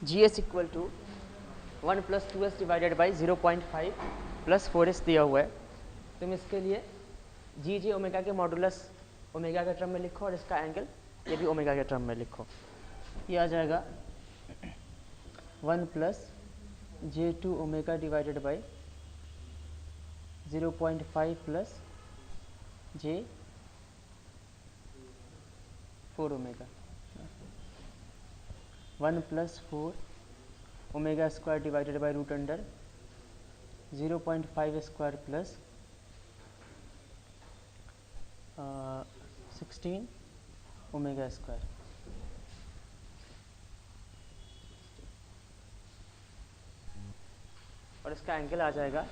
Ji S equal to 1 + 2s divided by 0.5 + 4s दिया हुआ है। तुम इसके लिए जी जे ओमेगा के मॉडुलस ओमेगा के टर्म में लिखो और इसका एंगल ये भी ओमेगा के टर्म में लिखो। ये आ जाएगा 1 + j2 omega divided by 0.5 + j4 omega 1 + 4 omega square divided by root under 0.5 square plus 16 omega square. और इसका एंगल आ जाएगा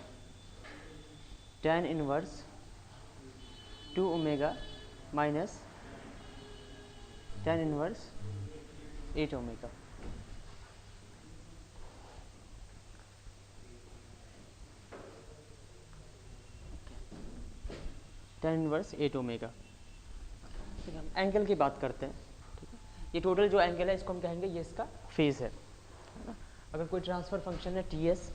tan inverse 2 omega minus tan inverse 8 omega. tan inverse 8 omega. ठीक है, हम एंगल की बात करते हैं। ठीक है, ये टोटल जो एंगल है इसको हम कहेंगे ये इसका फेज है ना। अगर कोई ट्रांसफर फंक्शन है T S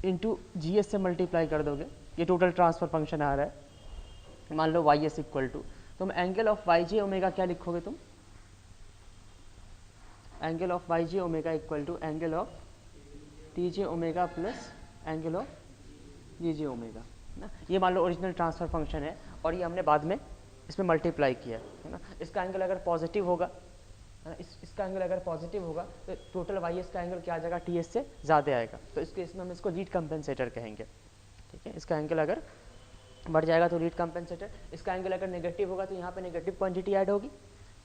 into G S से मल्टीप्लाई कर दोगे, ये टोटल ट्रांसफर फंक्शन आ रहा है। मान लो वाई एस इक्वल टू, तुम angle of Y J omega क्या लिखोगे तुम? Angle of Y J omega equal to angle of T J omega plus angle of G J omega ना। ये मान लो ओरिजिनल ट्रांसफर फंक्शन है और ये हमने बाद में इसमें मल्टीप्लाई किया है ना। इसका एंगल अगर पॉजिटिव होगा, इसका एंगल अगर पॉजिटिव होगा तो टोटल वाई एस का एंगल क्या आ जाएगा? टी एस से ज़्यादा आएगा, तो इस केस में हम इसको लीड कंपेंसेटर कहेंगे। ठीक है, इसका एंगल अगर बढ़ जाएगा तो लीड कंपेंसेटर, इसका एंगल अगर नेगेटिव होगा तो यहाँ पे नेगेटिव क्वांटिटी ऐड होगी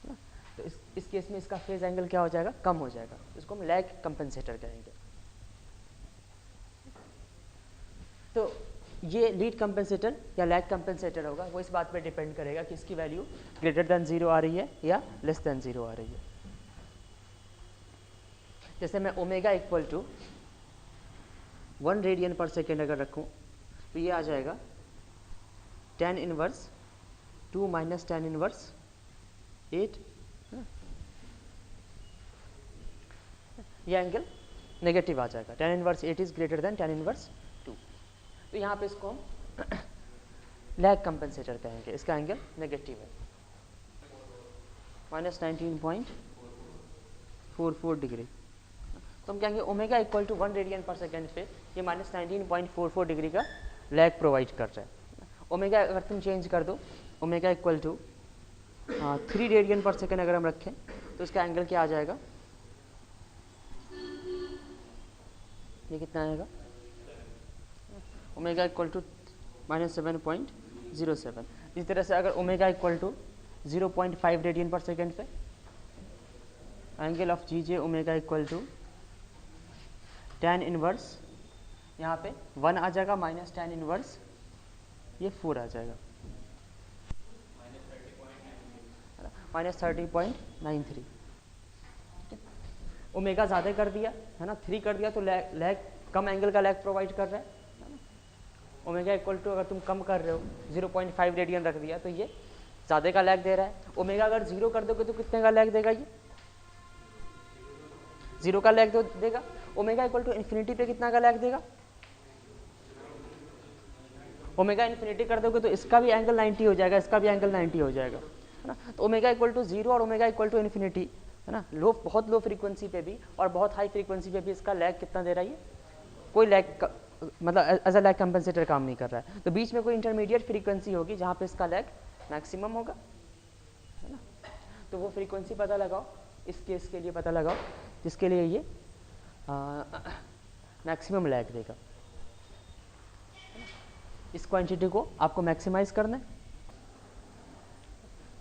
ना। तो इस केस में इसका फेज एंगल क्या हो जाएगा? कम हो जाएगा, इसको हम लैग कंपेंसेटर कहेंगे। तो ये लीड कंपेंसेटर या लैग कंपेंसेटर होगा, वो इस बात पे डिपेंड करेगा कि इसकी वैल्यू ग्रेटर देन 0 आ रही है या लेस देन 0 आ रही है। जैसे मैं omega equal to 1 radian per second अगर रखूं तो ये आ जाएगा tan inverse 2 minus tan inverse 8। ये एंगल नेगेटिव आ जाएगा, tan inverse 8 is greater than tan inverse 2। तो यहाँ पे इसको हम लैग कंपेंसेटर कहेंगे, इसका एंगल नेगेटिव है, -19.44 डिग्री। तो हम कहेंगे omega equal to 1 radian per second पे ये -19.44 डिग्री का लैग प्रोवाइड कर रहा है। ओमेगा अगर तुम चेंज कर दो, omega equal to 3 radian per second अगर हम रखें तो इसका एंगल क्या आ जाएगा? ये कितना आएगा? Omega equal to -7.07। इस तरह से अगर omega equal to 0.5 radian per second पे angle of G J omega equal to tan inverse, यहाँ पे 1 आ जाएगा माइनस tan इनवर्स ये 4 आ जाएगा, -30.93। ओमेगा ज़्यादा कर दिया है ना, 3 कर दिया तो लैग कम एंगल का लैग प्रोवाइड कर रहा है ना। ओमेगा इक्वल टू अगर तुम कम कर रहे हो 0.5 रेडियन रख दिया तो ये ज़्यादा का लैग दे रहा है। ओमेगा अगर 0 कर दोगे तो कितने का लैग देगा? ये 0 का लैग देगा। ओमेगा इक्वल टू इन्फिनिटी पे कितना का लैग देगा? ओमेगा इन्फिनिटी कर दोगे तो इसका भी एंगल 90 हो जाएगा, इसका भी एंगल 90 हो जाएगा है ना। तो ओमेगा इक्वल टू 0 और ओमेगा इक्वल टू इन्फिनिटी है ना, बहुत लो फ्रीक्वेंसी पे भी और बहुत हाई फ्रीक्वेंसी पे भी इसका लैग कितना दे रहा है? कोई लैग मतलब एज अ लैग कंपनसेटर काम नहीं कर रहा है। तो बीच में कोई इंटरमीडिएट फ्रीक्वेंसी होगी जहाँ पे इसका लैग मैक्सिमम होगा है ना। तो वो फ्रीक्वेंसी पता लगाओ, इस केस के लिए पता लगाओ जिसके लिए ये मैक्सिमम लैग देगा। इस क्वांटिटी को आपको मैक्सिमाइज करना है।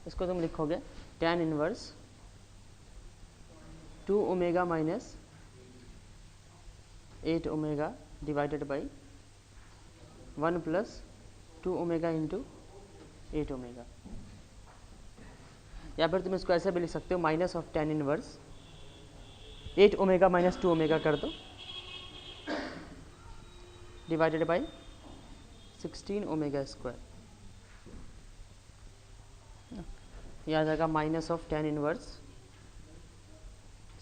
इसको तुम लिखोगे tan inverse 2 omega minus 8 omega divided by 1 + 2 omega into 8 omega. या फिर तुम इसको ऐसे भी लिख सकते हो minus of tan inverse 8 omega minus 2 omega कर दो डिवाइडेड बाई 16 ओमेगा स्क्वायर। यह आ जाएगा minus of tan inverse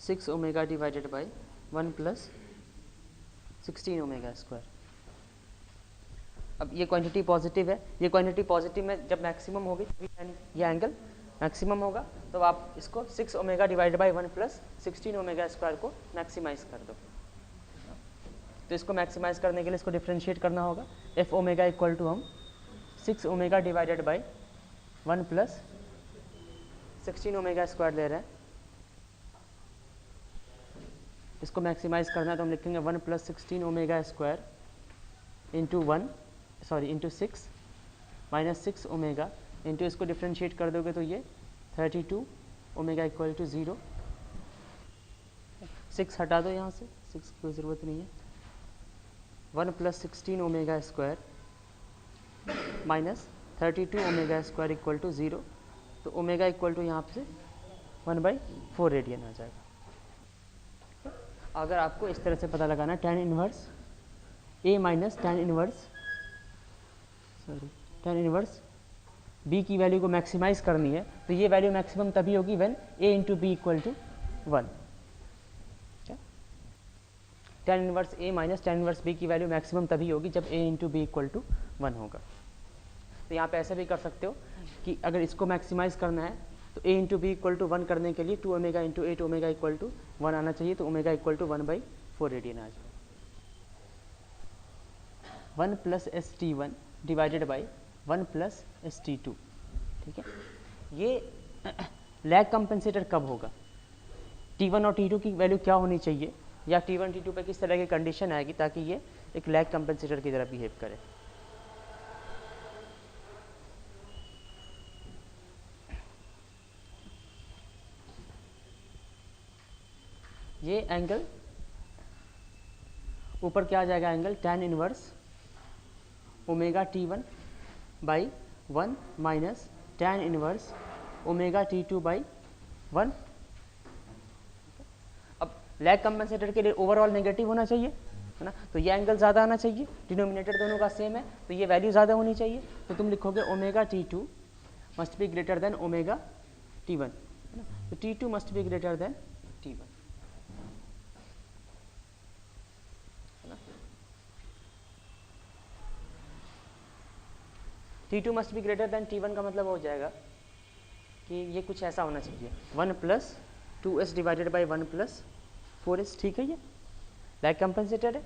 6 omega divided by 1 plus 16 omega square. अब ये क्वांटिटी पॉजिटिव है, ये क्वांटिटी पॉजिटिव में जब मैक्सिमम होगी ये एंगल मैक्सिमम होगा, तो आप इसको 6 omega divided by 1 plus 16 omega square को मैक्सिमाइज कर दो। तो इसको मैक्सिमाइज करने के लिए इसको डिफ्रेंशिएट करना होगा। एफ ओमेगा इक्वल टू हम 6 omega divided by 1 plus 16 omega square ले रहे हैं। इसको मैक्सिमाइज करना है तो हम लिखेंगे 1 plus 16 omega square into 6 minus 6 omega into इसको डिफ्रेंशिएट कर दोगे तो ये 32 ओमेगा इक्वल टू 0। 6 हटा दो यहाँ से, 6 की कोई ज़रूरत नहीं है। 1 plus 16 omega square minus 32 omega square equal to 0। तो ओमेगा इक्वल टू यहाँ से 1/4 रेडियन आ जाएगा। अगर आपको इस तरह से पता लगाना है tan inverse A minus tan inverse B की वैल्यू को मैक्सिमाइज करनी है, तो ये वैल्यू मैक्सिमम तभी होगी when A into B equal to 1। tan inverse A minus tan inverse B की वैल्यू मैक्सिमम तभी होगी जब A into B equal to 1 होगा। तो यहाँ पे ऐसे भी कर सकते हो कि अगर इसको मैक्सिमाइज करना है तो A into B equal to 1 करने के लिए 2 omega into 8 omega equal to 1 आना चाहिए, तो ओमेगा इक्वल टू 1/4 रेडियन आ जाए। 1 plus ST1 divided by 1 plus ST2। ठीक है, ये लैग कंपनसेटर कब होगा, T1 और T2 की वैल्यू क्या होनी चाहिए, या T1 T2 पे किस तरह की कंडीशन आएगी ताकि ये एक लैग कंपनसेटर की तरह बिहेव करे। ये एंगल ऊपर क्या आ जाएगा, angle tan inverse omega T1 by 1 minus tan inverse omega T2 by 1। अब लैग कंपनसेटर के लिए ओवरऑल नेगेटिव होना चाहिए, है ना, तो ये एंगल ज़्यादा आना चाहिए, डिनोमिनेटर दोनों का सेम है तो ये वैल्यू ज़्यादा होनी चाहिए। तो तुम लिखोगे omega T2 must be greater than omega T1, है ना, तो T2 must be greater than T1। T2 must be greater than T1 का मतलब हो जाएगा कि ये कुछ ऐसा होना चाहिए 1 plus 2s divided by 1 plus 4s। ठीक है, ये लैग कंपनसेटर है,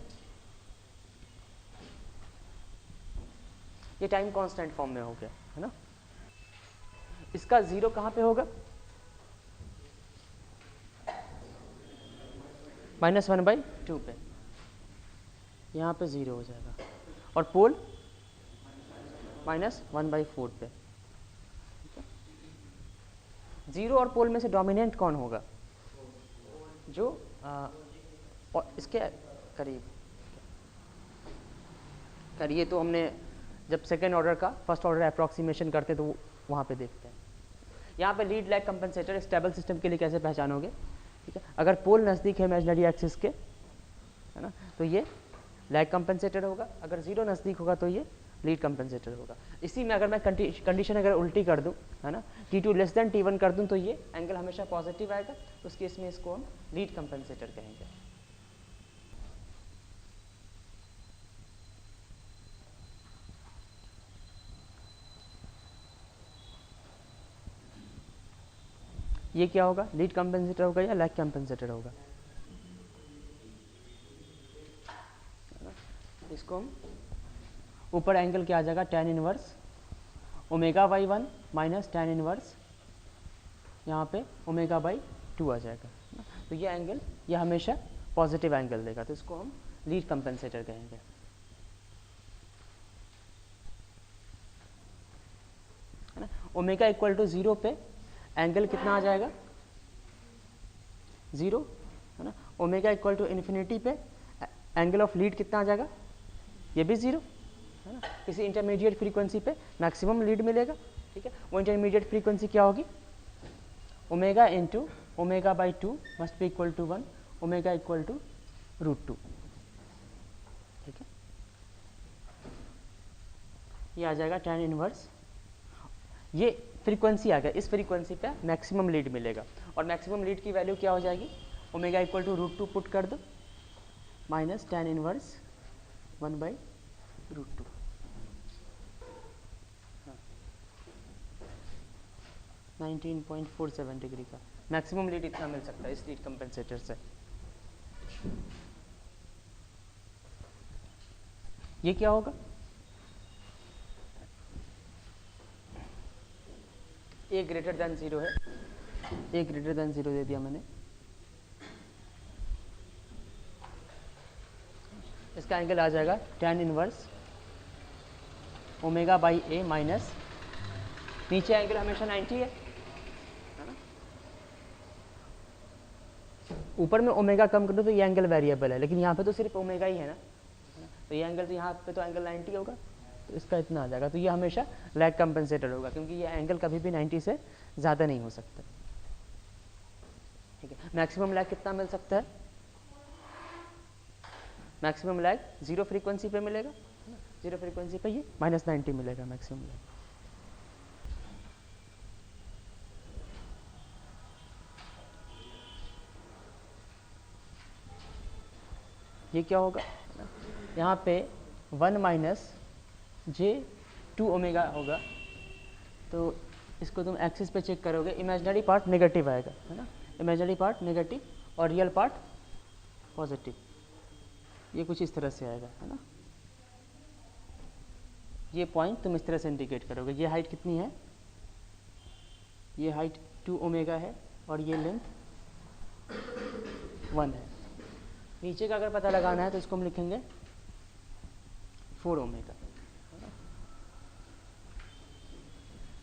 ये टाइम कांस्टेंट फॉर्म में हो गया, है ना। इसका जीरो कहाँ पे होगा, -1/2 पे, यहाँ पे जीरो हो जाएगा, और पोल -1/4 पे। जीरो और पोल में से डोमिनेंट कौन होगा, जो और इसके करीब करिए, तो हमने जब सेकेंड ऑर्डर का फर्स्ट ऑर्डर अप्रॉक्सीमेशन करते तो वहाँ पे देखते हैं। यहाँ पे lead lag compensator stable system के लिए कैसे पहचानोगे, ठीक है, अगर पोल नज़दीक है इमेजिनरी एक्सिस के, है ना, तो ये लैग कंपनसेटर होगा, अगर जीरो नज़दीक होगा तो ये लीड कंपनसेटर होगा। इसी में अगर मैं कंडीशन अगर उल्टी कर दूं, है ना, T2 लेस देन T1 कर दूं, तो ये एंगल हमेशा पॉजिटिव आएगा, उस केस में इसको हम लीड कंपनसेटर कहेंगे। ये क्या होगा, लीड कंपनसेटर होगा या लैग कंपनसेटर होगा, इसको हम ऊपर एंगल क्या आ जाएगा, tan inverse omega by 1 minus tan inverse यहाँ पे ओमेगा बाई 2 आ जाएगा। तो ये एंगल ये हमेशा पॉजिटिव एंगल देगा, तो इसको हम लीड कंपनसेटर कहेंगे, है ना। ओमेगा इक्वल टू 0 पे एंगल कितना आ जाएगा, 0, है ना। ओमेगा इक्वल टू इन्फिनिटी पे एंगल ऑफ लीड कितना आ जाएगा, ये भी 0, है ना। किसी इंटरमीडिएट फ्रीक्वेंसी पे मैक्सिमम लीड मिलेगा, ठीक है, वो इंटरमीडिएट फ्रीक्वेंसी क्या होगी, omega into omega by 2 must be equal to 1, omega equal to √2, ठीक है। ये आ जाएगा tan इनवर्स, ये फ्रीक्वेंसी आ गया, इस फ्रीक्वेंसी पे मैक्सिमम लीड मिलेगा, और मैक्सिमम लीड की वैल्यू क्या हो जाएगी ओमेगा इक्वल टू √2 पुट कर दो माइनस tan इनवर्स 1/√2। 19.47 डिग्री का मैक्सिमम लीड इतना मिल सकता है इस लीड कंपेंसेटर से। ये क्या होगा, ए ग्रेटर देन 0 है, ए ग्रेटर देन 0 दे दिया मैंने। इसका एंगल आ जाएगा tan inverse omega by A minus, नीचे एंगल हमेशा 90 है ना, ऊपर में ओमेगा कम कर दो तो ये एंगल वेरिएबल है, लेकिन यहाँ पे तो सिर्फ ओमेगा ही है ना, तो ये एंगल तो यहाँ पे तो एंगल 90 होगा, तो इसका इतना आ जाएगा। तो ये हमेशा लैग कंपनसेटर होगा क्योंकि ये एंगल कभी भी 90 से ज़्यादा नहीं हो सकता। ठीक है, मैक्सिमम लैग कितना मिल सकता है, मैक्सिमम लैग 0 फ्रीक्वेंसी पे मिलेगा, 0 फ्रीक्वेंसी पे ये -90 मिलेगा मैक्सिमम लैग। ये क्या होगा, यहाँ पे 1 माइनस j2 ओमेगा होगा, तो इसको तुम एक्सिस पे चेक करोगे, इमेजिनरी पार्ट नेगेटिव आएगा है ना, इमेजिनरी पार्ट नेगेटिव और रियल पार्ट पॉजिटिव, ये कुछ इस तरह से आएगा है ना। ये पॉइंट तुम इस तरह से इंडिकेट करोगे, ये हाइट कितनी है, ये हाइट 2 ओमेगा है और ये लेंथ 1 है। नीचे का अगर पता लगाना है तो इसको हम लिखेंगे 4 ओमेगा,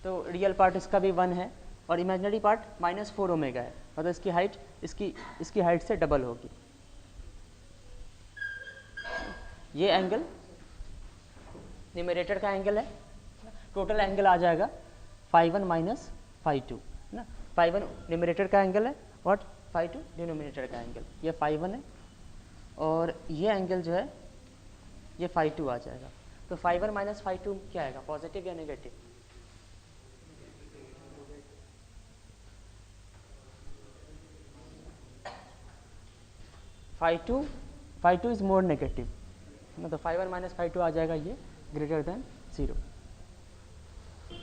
तो रियल पार्ट इसका भी 1 है और इमेजिनरी पार्ट -4 ओमेगा है, मतलब इसकी हाइट इसकी हाइट से डबल होगी। ये एंगल न्यूमरेटर का एंगल है, टोटल एंगल आ जाएगा φ1 माइनस φ2 है ना, φ1 न्यूमरेटर का एंगल है और φ2 डिनोमिनेटर का एंगल, ये φ1 है और ये एंगल जो है ये φ2 आ जाएगा। तो φ1 माइनस φ2 क्या आएगा, पॉजिटिव या नेगेटिव, φ2 इज मोर नेगेटिव, मतलब φ1 माइनस φ2 आ जाएगा ये ग्रेटर देन 0।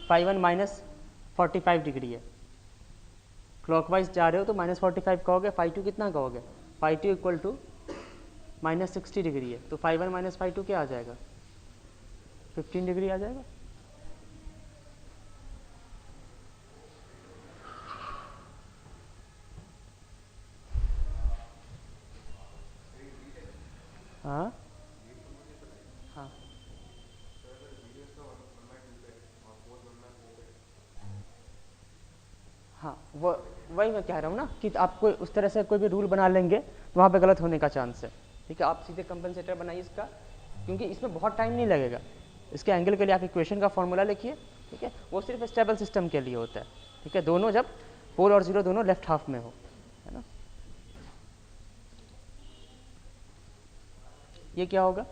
φ1 माइनस 45 डिग्री है, क्लॉकवाइज जा रहे हो तो -45 कहोगे, φ2 कितना कहोगे, φ2 इक्वल टू -60 डिग्री है, तो φ1 माइनस φ2 क्या आ जाएगा, 15 डिग्री आ जाएगा। हाँ हाँ हाँ, वही मैं कह रहा हूँ ना कि आप कोई उस तरह से कोई भी रूल बना लेंगे तो वहाँ पे गलत होने का चांस है। ठीक है, आप सीधे कंपनसेटर बनाइए इसका, क्योंकि इसमें बहुत टाइम नहीं लगेगा। इसके एंगल के लिए आप इक्वेशन का फॉर्मूला लिखिए, ठीक है, वो सिर्फ स्टेबल सिस्टम के लिए होता है। ठीक है, दोनों जब पोल और जीरो दोनों लेफ्ट हाफ में हो, है ना। ये क्या होगा,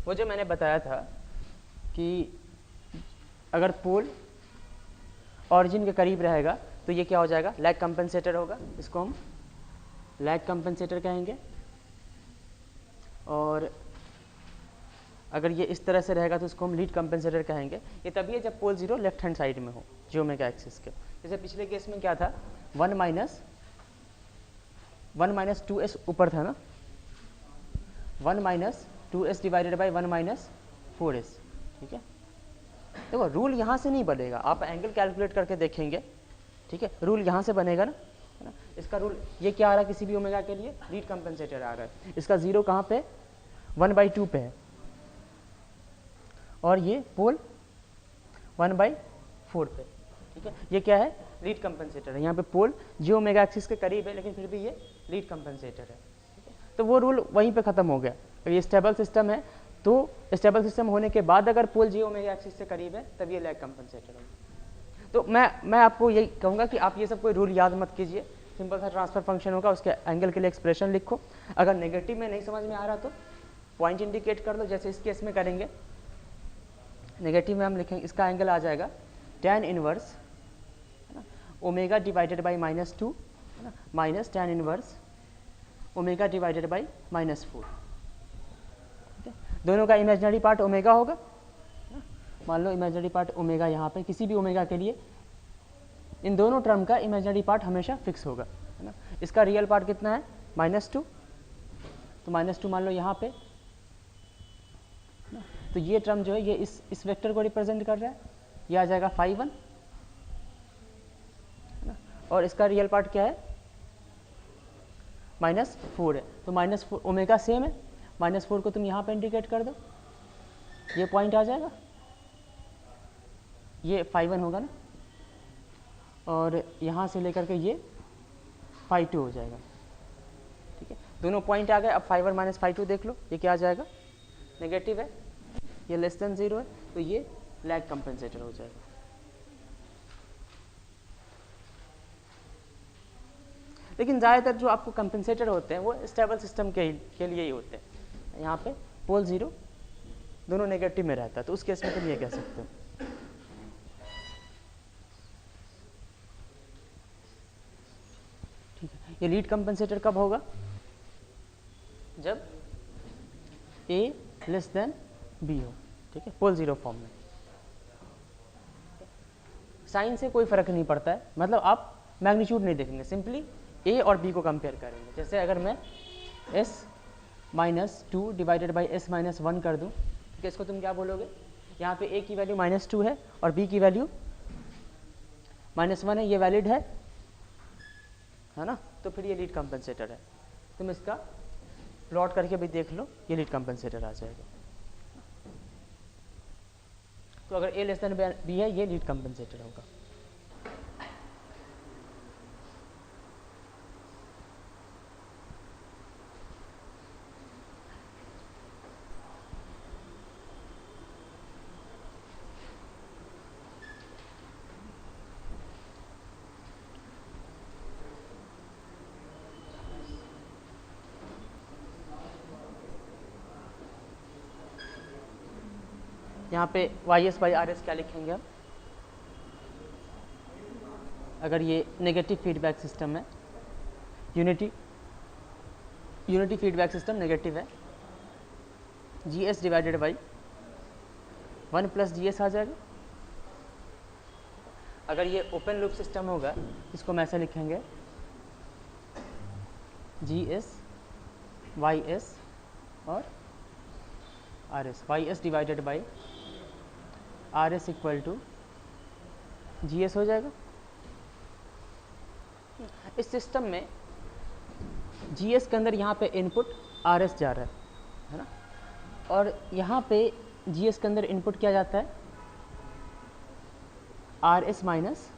वो जो मैंने बताया था कि अगर पोल ऑरिजिन के करीब रहेगा तो ये क्या हो जाएगा, लैग कंपनसेटर होगा, इसको हम लैग कंपनसेटर कहेंगे। और अगर ये इस तरह से रहेगा तो इसको हम लीड कंपनसेटर कहेंगे। ये तभी है जब pole zero left hand side में हो, जी ओमेगा एक्सिस के। जैसे पिछले केस में क्या था, 1 माइनस 2s ऊपर था ना, 1 minus 2s divided by 1 minus 4s। ठीक है, देखो रूल यहाँ से नहीं बनेगा, आप एंगल कैलकुलेट करके देखेंगे। ठीक है, रूल यहाँ से बनेगा ना, है ना। इसका रूल ये क्या आ रहा है, किसी भी ओमेगा के लिए लीड कंपनसेटर आ रहा है, इसका जीरो कहाँ पे, 1/2 पे है, और ये पोल 1/4 पे। ठीक है, ये क्या है, लीड कंपनसेटर है। यहाँ पे पोल जी ओमेगा एक्सिस के करीब है, लेकिन फिर भी ये लीड कंपनसेटर है। ठीक है, तो वो रूल वहीं पे ख़त्म हो गया। ये स्टेबल सिस्टम है, तो स्टेबल सिस्टम होने के बाद अगर पोल जी ओमेगा एक्सिस से करीब है तब ये लैग कंपनसेटर होगा। तो मैं आपको यही कहूँगा कि आप ये सब कोई रूल याद मत कीजिए, सिंपल सा ट्रांसफर फंक्शन होगा, उसके एंगल के लिए एक्सप्रेशन लिखो। अगर नेगेटिव में नहीं समझ में आ रहा तो पॉइंट इंडिकेट कर लो, जैसे इस केस में करेंगे। नेगेटिव में हम लिखेंगे, इसका एंगल आ जाएगा tan inverse omega divided by -2 है ना, minus tan inverse omega divided by -4। ठीक है, दोनों का इमेजिनरी पार्ट ओमेगा होगा। मान लो इमेजिनरी पार्ट ओमेगा, यहाँ पे किसी भी ओमेगा के लिए इन दोनों टर्म का इमेजिनरी पार्ट हमेशा फिक्स होगा, है ना। इसका रियल पार्ट कितना है -2, तो -2 मान लो यहाँ पे, तो ये टर्म जो है ये इस वेक्टर को रिप्रेजेंट कर रहा है, ये आ जाएगा 5 1, है ना। और इसका रियल पार्ट क्या है -4 है, तो -4 ओमेगा सेम है, -4 को तुम यहाँ पे इंडिकेट कर दो, ये पॉइंट आ जाएगा, ये 5 1 होगा ना, और यहाँ से लेकर के ये 5 2 हो जाएगा। ठीक है, दोनों पॉइंट आ गए। अब 5 1 - 5 2 देख लो, ये क्या आ जाएगा, नेगेटिव है, ये लेस देन 0 है, तो ये लैग कंपेंसेटर हो जाएगा। लेकिन ज़्यादातर जो आपको कंपेंसेटर होते हैं वो स्टेबल सिस्टम के लिए ही होते हैं। यहाँ पे पोल 0 दोनों नेगेटिव में रहता है, तो उस केस में तुम ये कह सकते हो। ठीक है, ये लीड कंपेंसेटर कब होगा, जब A लेस देन B हो। ठीक है, पोल 0 फॉर्म में। साइन से कोई फर्क नहीं पड़ता है, मतलब आप मैग्नीट्यूड नहीं देखेंगे, सिंपली A और B को कंपेयर करेंगे। जैसे अगर मैं S-2 डिवाइडेड बाई S-1 कर दूं, तो इसको तुम क्या बोलोगे, यहाँ पे A की वैल्यू -2 है और B की वैल्यू -1 है, ये वैलिड है ना, तो फिर ये लीड कंपेंसेटर है। तुम इसका प्लॉट करके भी देख लो, ये लीड कंपेंसेटर आ जाएगा। तो अगर A लेस देन B है, ये लीड कंपेंसेटर होगा। यहाँ पे YS/RS क्या लिखेंगे हम, अगर ये नेगेटिव फीडबैक सिस्टम है, यूनिटी फीडबैक सिस्टम नेगेटिव है, GS डिवाइडेड बाई 1 + GS आ जाएगा। अगर ये ओपन लूप सिस्टम होगा, इसको हम ऐसे लिखेंगे GS YS और RS, YS divided by RS equal to GS हो जाएगा। इस सिस्टम में GS के अंदर यहाँ पे इनपुट RS जा रहा है ना, और यहाँ पे GS के अंदर इनपुट क्या जाता है, RS माइनस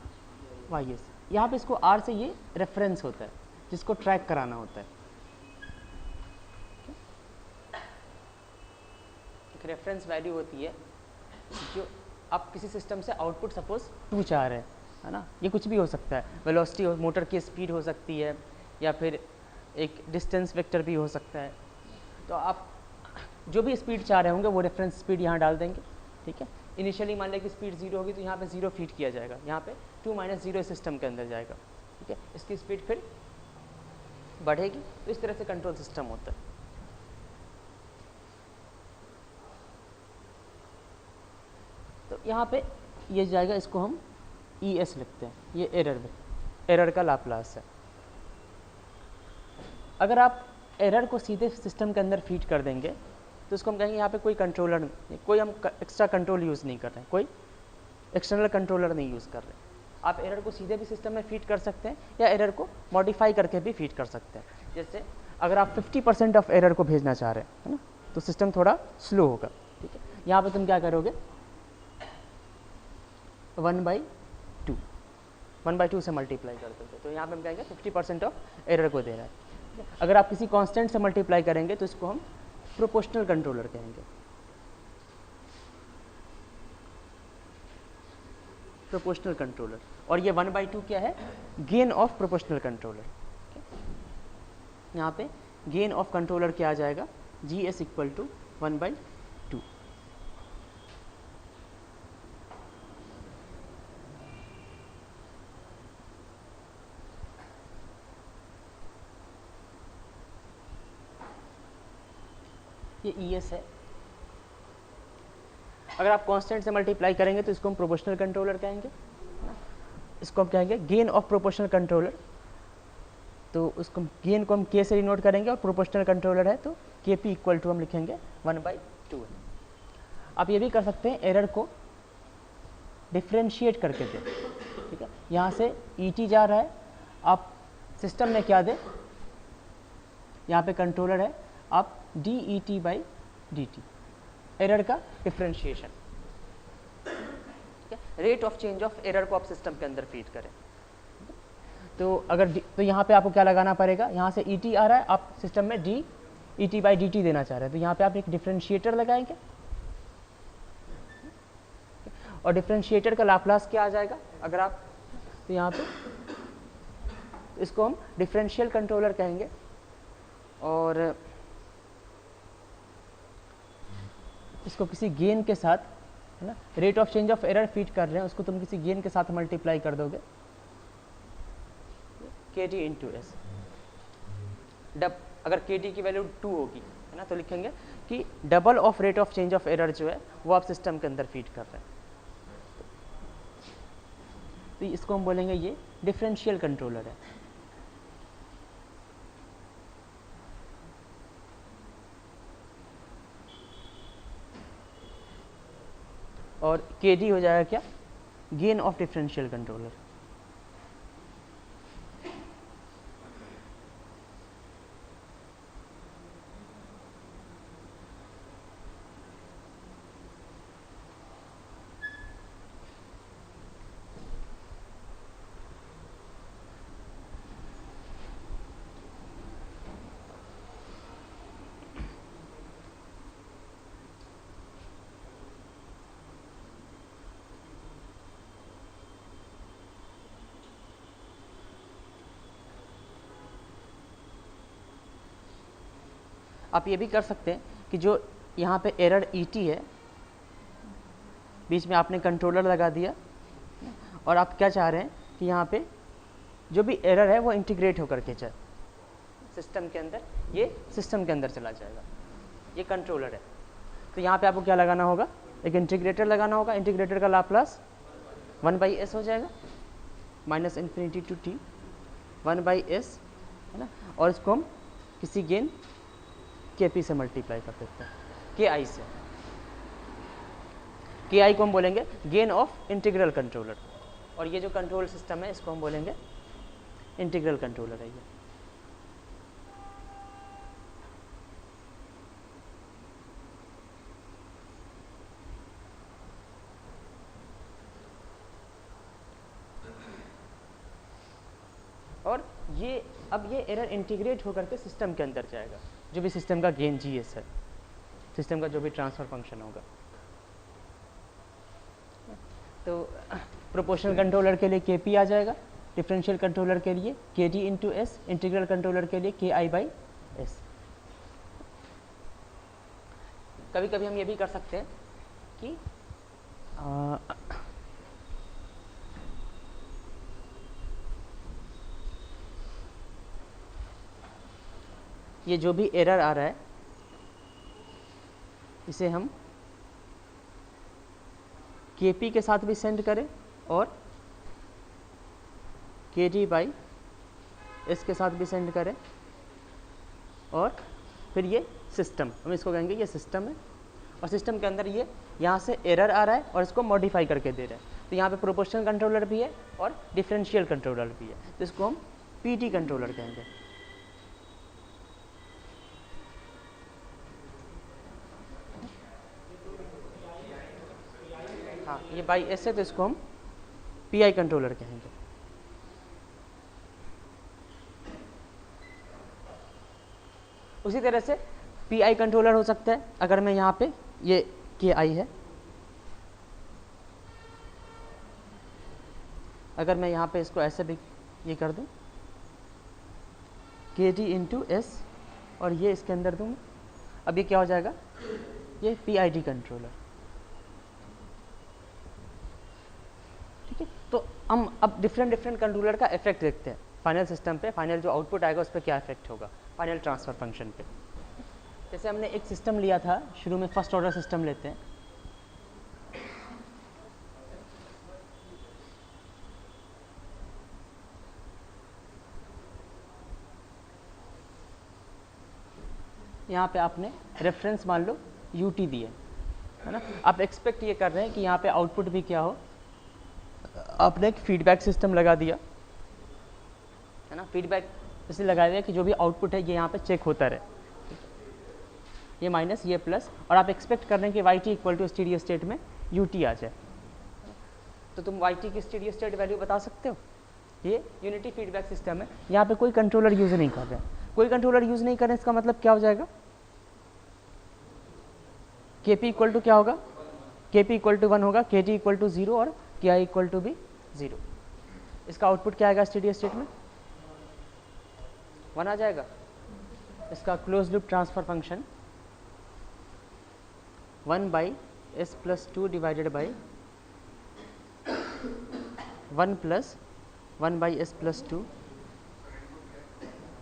YS। यहाँ पे इसको R से ये रेफरेंस होता है, जिसको ट्रैक कराना होता है। एक रेफरेंस वैल्यू होती है जो आप किसी सिस्टम से आउटपुट सपोज 2 चाह रहे हैं, है ना, ये कुछ भी हो सकता है, वेलोसिटी हो, मोटर की स्पीड हो सकती है, या फिर एक डिस्टेंस वेक्टर भी हो सकता है। तो आप जो भी स्पीड चाह रहे होंगे वो रेफरेंस स्पीड यहाँ डाल देंगे। ठीक है, इनिशियली मान लें कि स्पीड 0 होगी, तो यहाँ पे 0 फीड किया जाएगा, यहाँ पे 2 - 0 सिस्टम के अंदर जाएगा। ठीक है, इसकी स्पीड फिर बढ़ेगी। तो इस तरह से कंट्रोल सिस्टम होता है। तो यहाँ पे ये जाएगा, इसको हम ES लिखते हैं, ये एरर का लाप्लास है। अगर आप एरर को सीधे सिस्टम के अंदर फीड कर देंगे, तो इसको हम कहेंगे यहाँ पे कोई कंट्रोलर नहीं, कोई हम एक्स्ट्रा कंट्रोल यूज़ नहीं कर रहे हैं, कोई एक्सटर्नल कंट्रोलर नहीं यूज़ कर रहे हैं। आप एरर को सीधे भी सिस्टम में फीड कर सकते हैं, या एरर को मॉडिफाई करके भी फीड कर सकते हैं। जैसे अगर आप 50% ऑफ एरर को भेजना चाह रहे हैं, है ना, तो सिस्टम थोड़ा स्लो होगा। ठीक है, यहाँ पर तुम क्या करोगे, 1/2 से मल्टीप्लाई कर दोगे, तो यहाँ पे हम कहेंगे 50% ऑफ एरर को दे रहा है। अगर आप किसी कांस्टेंट से मल्टीप्लाई करेंगे तो इसको हम प्रोपोर्शनल कंट्रोलर कहेंगे। प्रोपोर्शनल कंट्रोलर, और ये 1/2 क्या है, गेन ऑफ प्रोपोर्शनल कंट्रोलर। यहाँ पे गेन ऑफ कंट्रोलर क्या आ जाएगा, GS इक्वल टू 1/2। ये ई एस है। अगर आप कांस्टेंट से मल्टीप्लाई करेंगे तो इसको हम प्रोपोर्शनल कंट्रोलर कहेंगे, इसको हम कहेंगे गेन ऑफ प्रोपोर्शनल कंट्रोलर। तो उसको गेन को हम के से डिनोट करेंगे और प्रोपोर्शनल कंट्रोलर है तो के पी इक्वल टू हम लिखेंगे 1/2। आप ये भी कर सकते हैं, एरर को डिफ्रेंशिएट करके दे, ठीक है। यहाँ से ई टी जा रहा है, आप सिस्टम में क्या दें, यहाँ पे कंट्रोलर है, आप D E T by D T, error का डिफ्रेंशिएशन, ठीक है। Rate of change of error को आप सिस्टम के अंदर फीड करें। तो अगर तो यहाँ पे आपको क्या लगाना पड़ेगा, यहाँ से ई टी आ रहा है, आप सिस्टम में D E T by D T देना चाह रहे हैं, तो यहाँ पे आप एक डिफ्रेंशिएटर लगाएंगे और डिफ्रेंशिएटर का लाप्लास क्या आ जाएगा अगर आप, तो यहाँ पे इसको हम डिफरेंशियल कंट्रोलर कहेंगे और इसको किसी गेन के साथ, है ना, rate of change of error feed कर रहे हैं, उसको तुम किसी गेन के साथ मल्टीप्लाई कर दोगे के टी इंटू एस। अगर के टी की वैल्यू 2 होगी, है ना, तो लिखेंगे कि double of rate of change of error जो है वो आप सिस्टम के अंदर फीड कर रहे हैं, तो इसको हम बोलेंगे ये डिफरेंशियल कंट्रोलर है। और के डी हो जाएगा क्या, गेन ऑफ डिफरेंशियल कंट्रोलर। आप ये भी कर सकते हैं कि जो यहाँ पे एरर ई टी है, बीच में आपने कंट्रोलर लगा दिया और आप क्या चाह रहे हैं कि यहाँ पे जो भी एरर है वो इंटीग्रेट होकर के जाए सिस्टम के अंदर, ये सिस्टम के अंदर चला जाएगा, ये कंट्रोलर है। तो यहाँ पे आपको क्या लगाना होगा, एक इंटीग्रेटर लगाना होगा, इंटीग्रेटर का लाप्लास 1/s हो जाएगा, -∞ टू t 1/s, है ना, और इसको हम किसी गेन के पी से मल्टीप्लाई कर देते हैं, के आई से। के आई को हम बोलेंगे गेन ऑफ इंटीग्रल कंट्रोलर, और ये जो कंट्रोल सिस्टम है इसको हम बोलेंगे इंटीग्रल कंट्रोलर है ये। और ये अब ये एरर इंटीग्रेट होकर के सिस्टम के अंदर जाएगा, जो भी सिस्टम का गेन जीएस है, सिस्टम का जो भी ट्रांसफर फंक्शन होगा। तो प्रोपोर्शनल कंट्रोलर के लिए के पी आ जाएगा, डिफरेंशियल कंट्रोलर के लिए के D into S, integral controller के लिए के आई बाई एस। कभी कभी हम ये भी कर सकते हैं कि ये जो भी एरर आ रहा है इसे हम Kp के साथ भी सेंड करें और Kd बाई एस के साथ भी सेंड करें, और फिर ये सिस्टम, हम इसको कहेंगे ये सिस्टम है, और सिस्टम के अंदर ये यहाँ से एरर आ रहा है और इसको मॉडिफाई करके दे रहे हैं। तो यहाँ पे प्रोपोर्शनल कंट्रोलर भी है और डिफरेंशियल कंट्रोलर भी है, तो इसको हम पीटी कंट्रोलर कहेंगे। हाँ, ये बाई एस है तो इसको हम पीआई कंट्रोलर कहेंगे। उसी तरह से पीआई कंट्रोलर हो सकता है अगर मैं यहाँ पे ये के आई है, अगर मैं यहाँ पे इसको ऐसे भी ये कर दूँ के डी इंटू एस और ये इसके अंदर दूँ, अब ये क्या हो जाएगा, ये पी आई डी कंट्रोलर। ठीक है, तो हम अब डिफरेंट कंट्रोलर का इफेक्ट देखते हैं फाइनल सिस्टम पे, फाइनल जो आउटपुट आएगा उस पर क्या इफेक्ट होगा फाइनल ट्रांसफर फंक्शन पे। जैसे हमने एक सिस्टम लिया था शुरू में, फर्स्ट ऑर्डर सिस्टम लेते हैं। यहाँ पे आपने रेफरेंस मान लो यूटी दिए, है ना। आप एक्सपेक्ट ये कर रहे हैं कि यहाँ पे आउटपुट भी क्या हो, आपने एक फीडबैक सिस्टम लगा दिया, है ना। फीडबैक इसलिए लगा दिया कि जो भी आउटपुट है ये यहाँ पे चेक होता रहे, ये माइनस ये प्लस, और आप एक्सपेक्ट कर रहे हैं कि Y T equal to steady state में यू टी आ जाए। तो तुम वाई टी की स्टेडी स्टेट वैल्यू बता सकते हो। ये यूनिटी फीडबैक सिस्टम है, यहाँ पे कोई कंट्रोलर यूज़ नहीं कर रहे हैं। कोई कंट्रोलर यूज़ नहीं कर रहे हैं, इसका मतलब क्या हो जाएगा, के पी इक्वल टू क्या होगा, के पी इक्वल टू 1 होगा, के टी इक्वल टू 0 और के आई इक्वल टू भी 0। इसका आउटपुट क्या आएगा स्टेडी स्टेट में, 1 आ जाएगा। इसका close loop transfer function 1/s+2 divided by 1 + 1/s+2।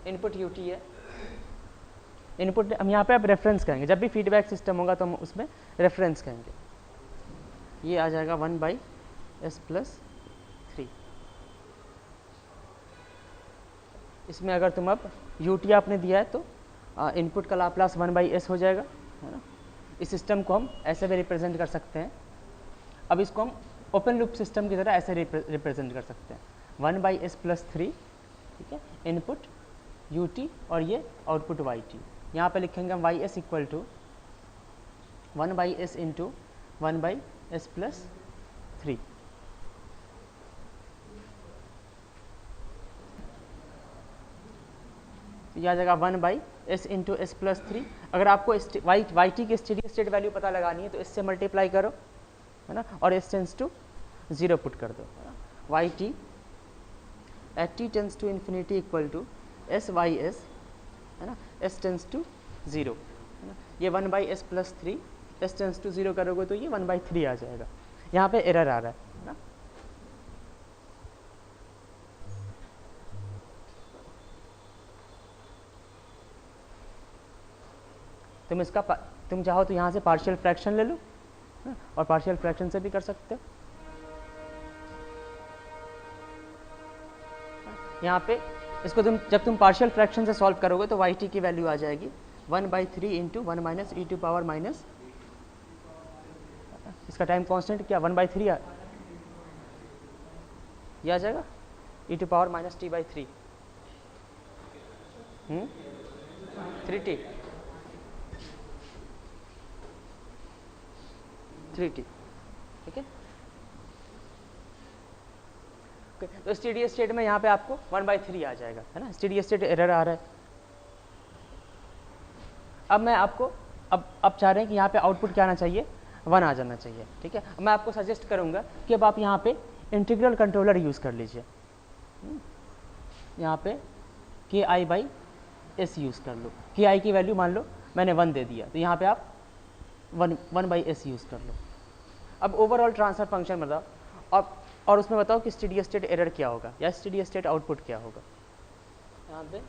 Input U T है, इनपुट हम यहाँ पे अब रेफरेंस कहेंगे, जब भी फीडबैक सिस्टम होगा तो हम उसमें रेफरेंस कहेंगे। ये आ जाएगा 1/s+3। इसमें अगर तुम अब यू टी आपने दिया है तो इनपुट का लाप्लास 1/s हो जाएगा, है ना। इस सिस्टम को हम ऐसे भी रिप्रेजेंट कर सकते हैं। अब इसको हम ओपन लूप सिस्टम की तरह ऐसे रिप्रेजेंट कर सकते हैं, 1/s+3, ठीक है, इनपुट यू टी और ये आउटपुट वाई टी। यहाँ पे लिखेंगे हम Y S equal to 1/s into 1/s+3। यह आ जाएगा 1/s इंटू s+3। अगर आपको वाई टी की स्टेडी स्टेट वैल्यू पता लगानी है तो इससे मल्टीप्लाई करो, है ना, और s टेंस टू 0 पुट कर दो। Y T at t tends to infinity equal to s Y S, है ना, s टेंस टू 0, है ना। ये 1/s+3, s टेंस टू 0 करोगे तो ये 1/3 आ जाएगा। यहाँ पे एरर आ रहा है ना। तुम चाहो तो यहाँ से पार्शियल फ्रैक्शन ले लो, है? और पार्शियल फ्रैक्शन से भी कर सकते हो। यहाँ पे इसको जब तुम पार्शियल फ्रैक्शन से सॉल्व करोगे तो वाई टी की वैल्यू आ जाएगी 1/3 into 1 minus E to power minus, इसका टाइम कांस्टेंट क्या 1/3 ये आ जाएगा, ई to power minus t/3, 3t, 3t, ठीक है। तो स्टेडी स्टेट में यहाँ पे आपको 1/3 आ जाएगा, है ना। स्टेडी स्टेट एरर आ रहा है। अब मैं आपको अब चाह रहे हैं कि यहाँ पे आउटपुट क्या आना चाहिए, 1 आ जाना चाहिए, ठीक है। मैं आपको सजेस्ट करूँगा कि अब आप यहाँ पे इंटीग्रल कंट्रोलर यूज़ कर लीजिए। यहाँ पे ki/s यूज़ कर लो। ki की वैल्यू मान लो मैंने 1 दे दिया, तो यहाँ पे आप 1/s यूज़ कर लो। अब ओवरऑल ट्रांसफर फंक्शन बताओ और उसमें बताओ कि स्टेडी स्टेट एरर क्या होगा या स्टेडी स्टेट आउटपुट क्या होगा। यहाँ पे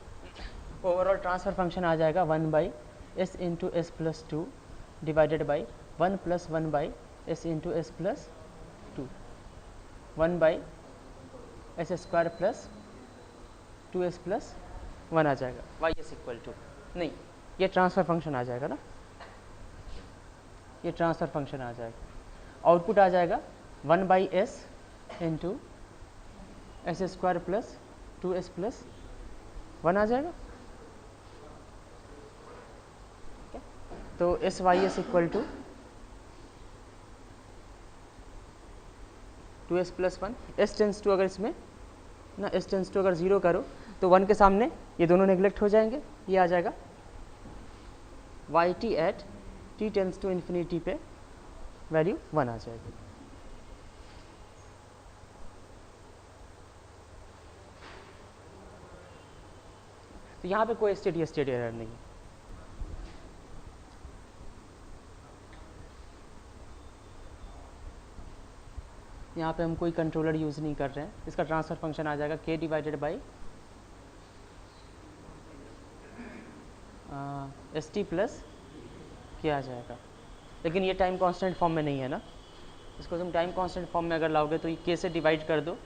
ओवरऑल ट्रांसफर फंक्शन आ जाएगा 1/s into s+2 divided by 1 + 1/s into s+2, 1/s² plus 2s+1 आ जाएगा। y(s) इक्वल टू नहीं, ये ट्रांसफर फंक्शन आ जाएगा ना, ये ट्रांसफर फंक्शन आ जाएगा। आउटपुट आ जाएगा 1/s into s² plus 2s+1 आ जाएगा। तो s(y(s) equal to 2s+1, s tends to अगर इसमें ना s टेंस टू अगर 0 करो तो 1 के सामने ये दोनों नेग्लेक्ट हो जाएंगे, ये आ जाएगा Y T at t tends to infinity पे वैल्यू 1 आ जाएगी। तो यहाँ पे कोई स्टेडी स्टेट एरर नहीं है। यहाँ पे हम कोई कंट्रोलर यूज़ नहीं कर रहे हैं। इसका ट्रांसफर फंक्शन आ जाएगा k divided by S T plus के आ जाएगा, लेकिन ये टाइम कांस्टेंट फॉर्म में नहीं है ना, इसको तुम टाइम कांस्टेंट फॉर्म में अगर लाओगे तो ये के से डिवाइड कर दो,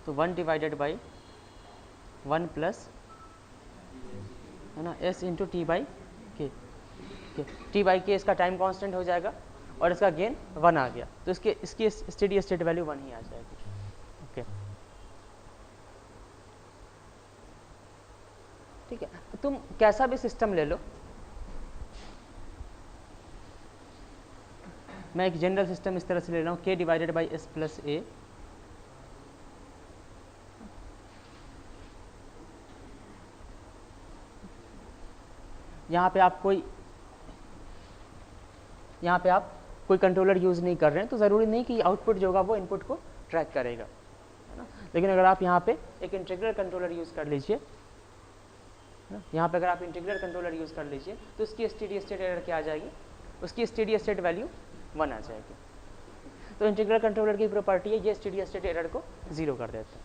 तो 1 डिवाइडेड बाई 1 प्लस, है ना, एस इंटू टी बाई के, टी बाई के इसका टाइम कांस्टेंट हो जाएगा और इसका गेन 1 आ गया, तो इसकी स्टेडी स्टेट वैल्यू 1 ही आ जाएगी। ओके ठीक है, तुम कैसा भी सिस्टम ले लो, मैं एक जनरल सिस्टम इस तरह से ले रहा हूँ, k divided by S plus A, यहाँ पे आप कोई कंट्रोलर यूज़ नहीं कर रहे हैं, तो ज़रूरी नहीं कि आउटपुट जो होगा वो इनपुट को ट्रैक करेगा, है ना। लेकिन अगर आप यहाँ पे एक इंटीग्रल कंट्रोलर यूज़ कर लीजिए, यहाँ पे अगर आप इंटीग्रल कंट्रोलर यूज़ कर लीजिए तो उसकी स्टेडी स्टेट एरर क्या आ जाएगी, उसकी स्टेडी स्टेट वैल्यू 1 आ जाएगी। तो इंटीग्रल कंट्रोलर की प्रॉपर्टी है ये स्टेडी स्टेट एरर को 0 कर देता है।